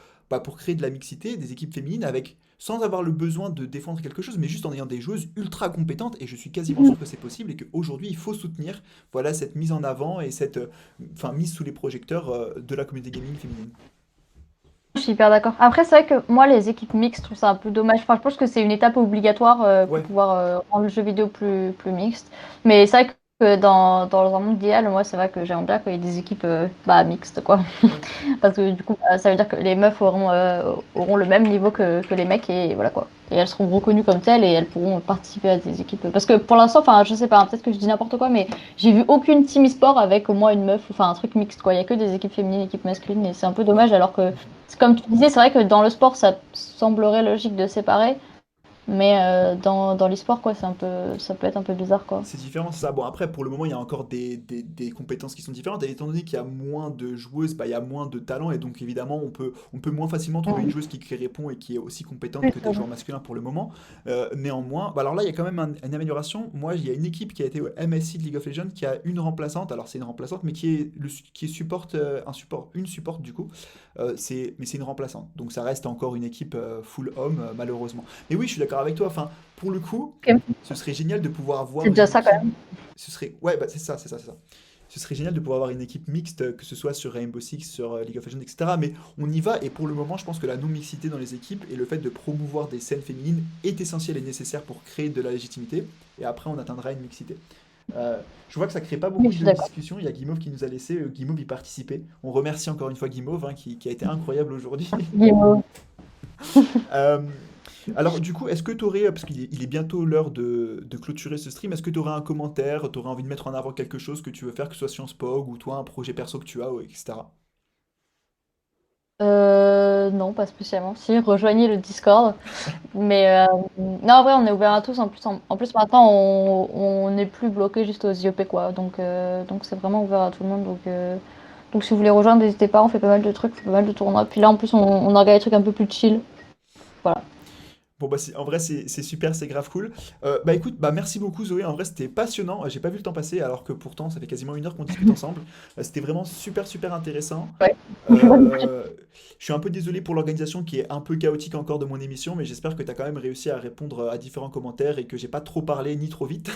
créer de la mixité, des équipes féminines avec sans avoir le besoin de défendre quelque chose, mais juste en ayant des joueuses ultra compétentes, et je suis quasiment sûr que c'est possible, et qu'aujourd'hui, il faut soutenir voilà, cette mise en avant et cette enfin, mise sous les projecteurs de la communauté gaming féminine. Je suis hyper d'accord. Après, c'est vrai que moi, les équipes mixtes, je trouve ça un peu dommage. Enfin, je pense que c'est une étape obligatoire pour Ouais, pouvoir rendre le jeu vidéo plus mixte. Mais c'est vrai que dans un monde idéal, moi, c'est vrai que j'aimerais bien qu'il y ait des équipes bah, mixtes, quoi. ouais. Parce que du coup, bah, ça veut dire que les meufs auront le même niveau que les mecs et voilà quoi. Et elles seront reconnues comme telles et elles pourront participer à des équipes. Parce que pour l'instant, enfin, je sais pas, hein, peut-être que je dis n'importe quoi, mais j'ai vu aucune team e-sport avec au moins une meuf, enfin un truc mixte quoi. Il y a que des équipes féminines, équipes masculines et c'est un peu Bah, dommage alors que, comme tu disais, c'est vrai que dans le sport, ça semblerait logique de séparer, mais dans l'e-sport quoi, ça peut être un peu bizarre quoi. c'est différent, c'est ça. Bon, après, pour le moment, il y a encore des compétences qui sont différentes. Et étant donné qu'il y a moins de joueuses, bah, il y a moins de talent. Et donc, évidemment, on peut moins facilement trouver une Mm. joueuse qui répond et qui est aussi compétente Oui, que c'est des vrai. joueurs masculins pour le moment. Néanmoins, bah, alors là, il y a quand même une amélioration. Moi, il y a une équipe qui a été au MSI de League of Legends qui a une remplaçante. Alors, c'est une remplaçante, mais qui est support, une support du coup. Mais c'est une remplaçante. Donc, ça reste encore une équipe full homme, malheureusement. Mais oui, je suis d'accord avec toi. Enfin, pour le coup. Ok. Ce serait génial de pouvoir C'est avoir déjà une ça quand équipe. même. Ce serait. Ouais, bah c'est ça. Ce serait génial de pouvoir avoir une équipe mixte, que ce soit sur Rainbow Six, sur League of Legends, etc. Mais on y va, et pour le moment, je pense que la non-mixité dans les équipes et le fait de promouvoir des scènes féminines est essentiel et nécessaire pour créer de la légitimité. Et après, on atteindra une mixité. Je vois que ça crée pas Oui, beaucoup je suis de d'accord. discussions. Il y a Guimauve qui nous a laissé Guimauve y participer. On remercie encore une fois Guimauve, hein, qui a été incroyable aujourd'hui. Guillemot. Euh, alors du coup, est-ce que tu aurais, parce qu'il est bientôt l'heure de clôturer ce stream, est-ce que tu aurais un commentaire, tu aurais envie de mettre en avant quelque chose que tu veux faire, que ce soit Sciences Po ou toi, un projet perso que tu as, etc. Non, pas spécialement. Si, rejoignez le Discord. Mais non, en vrai, on est ouvert à tous. En plus maintenant, on n'est plus bloqué juste aux IEP, quoi. Donc c'est vraiment ouvert à tout le monde. Donc si vous voulez rejoindre, n'hésitez pas. On fait pas mal de trucs, on fait pas mal de tournois. Puis là, en plus, on organise des trucs un peu plus chill. Voilà. Bon bah en vrai c'est super, c'est grave cool. Bah écoute, bah merci beaucoup Zoé, en vrai c'était passionnant, j'ai pas vu le temps passer alors que pourtant ça fait quasiment 1 heure qu'on discute ensemble. C'était vraiment super intéressant. Ouais. Euh, je suis un peu désolé pour l'organisation qui est un peu chaotique encore de mon émission, mais j'espère que tu as quand même réussi à répondre à différents commentaires et que j'ai pas trop parlé ni trop vite.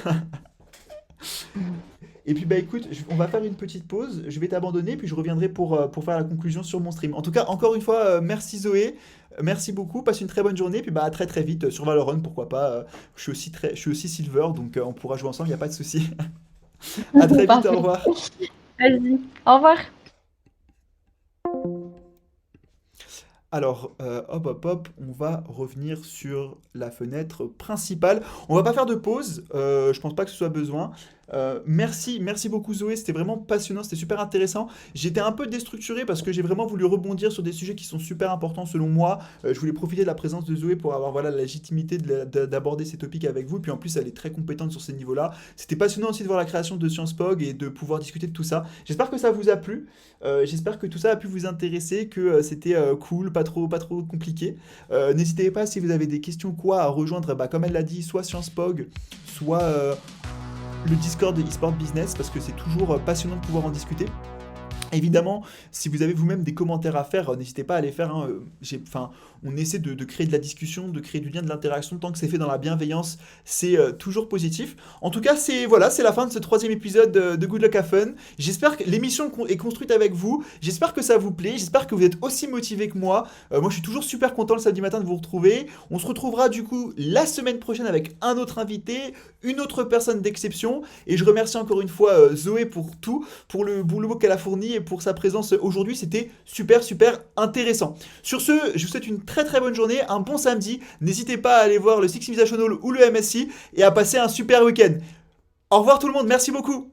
Et puis bah écoute, on va faire une petite pause, je vais t'abandonner, puis je reviendrai pour faire la conclusion sur mon stream. En tout cas, encore une fois, merci Zoé, merci beaucoup, passe une très bonne journée, puis bah à très très vite sur Valorant, pourquoi pas. Je suis aussi Silver, donc on pourra jouer ensemble, il n'y a pas de souci. À très vite, au Parfait. revoir. Vas-y. Au revoir. Alors, hop, on va revenir sur la fenêtre principale. On va pas faire de pause, je pense pas que ce soit besoin. Merci beaucoup Zoé, c'était vraiment passionnant, c'était super intéressant. J'étais un peu déstructuré parce que j'ai vraiment voulu rebondir sur des sujets qui sont super importants selon moi. Je voulais profiter de la présence de Zoé pour avoir voilà, la légitimité d'aborder ces topics avec vous. Puis en plus, elle est très compétente sur ces niveaux-là. C'était passionnant aussi de voir la création de Sciences Pog et de pouvoir discuter de tout ça. J'espère que ça vous a plu. J'espère que tout ça a pu vous intéresser, que c'était cool, pas trop compliqué. N'hésitez pas si vous avez des questions ou quoi à rejoindre, bah, comme elle l'a dit, soit Sciences Pog, soit le Discord de eSport Business, parce que c'est toujours passionnant de pouvoir en discuter. Évidemment, si vous avez vous-même des commentaires à faire, n'hésitez pas à les faire, hein. Enfin, on essaie de créer de la discussion, de créer du lien, de l'interaction. Tant que c'est fait dans la bienveillance, c'est toujours positif. En tout cas, c'est voilà, c'est la fin de ce troisième épisode de Good Luck Have Fun. J'espère que l'émission est construite avec vous. J'espère que ça vous plaît. J'espère que vous êtes aussi motivés que moi. Moi, je suis toujours super content le samedi matin de vous retrouver. On se retrouvera du coup la semaine prochaine avec un autre invité, une autre personne d'exception. Et je remercie encore une fois Zoé pour tout, pour le boulot qu'elle a fourni et pour sa présence aujourd'hui. C'était super, super intéressant. Sur ce, je vous souhaite une très très bonne journée, un bon samedi. N'hésitez pas à aller voir le Six Invitational ou le MSI et à passer un super week-end. Au revoir tout le monde, merci beaucoup.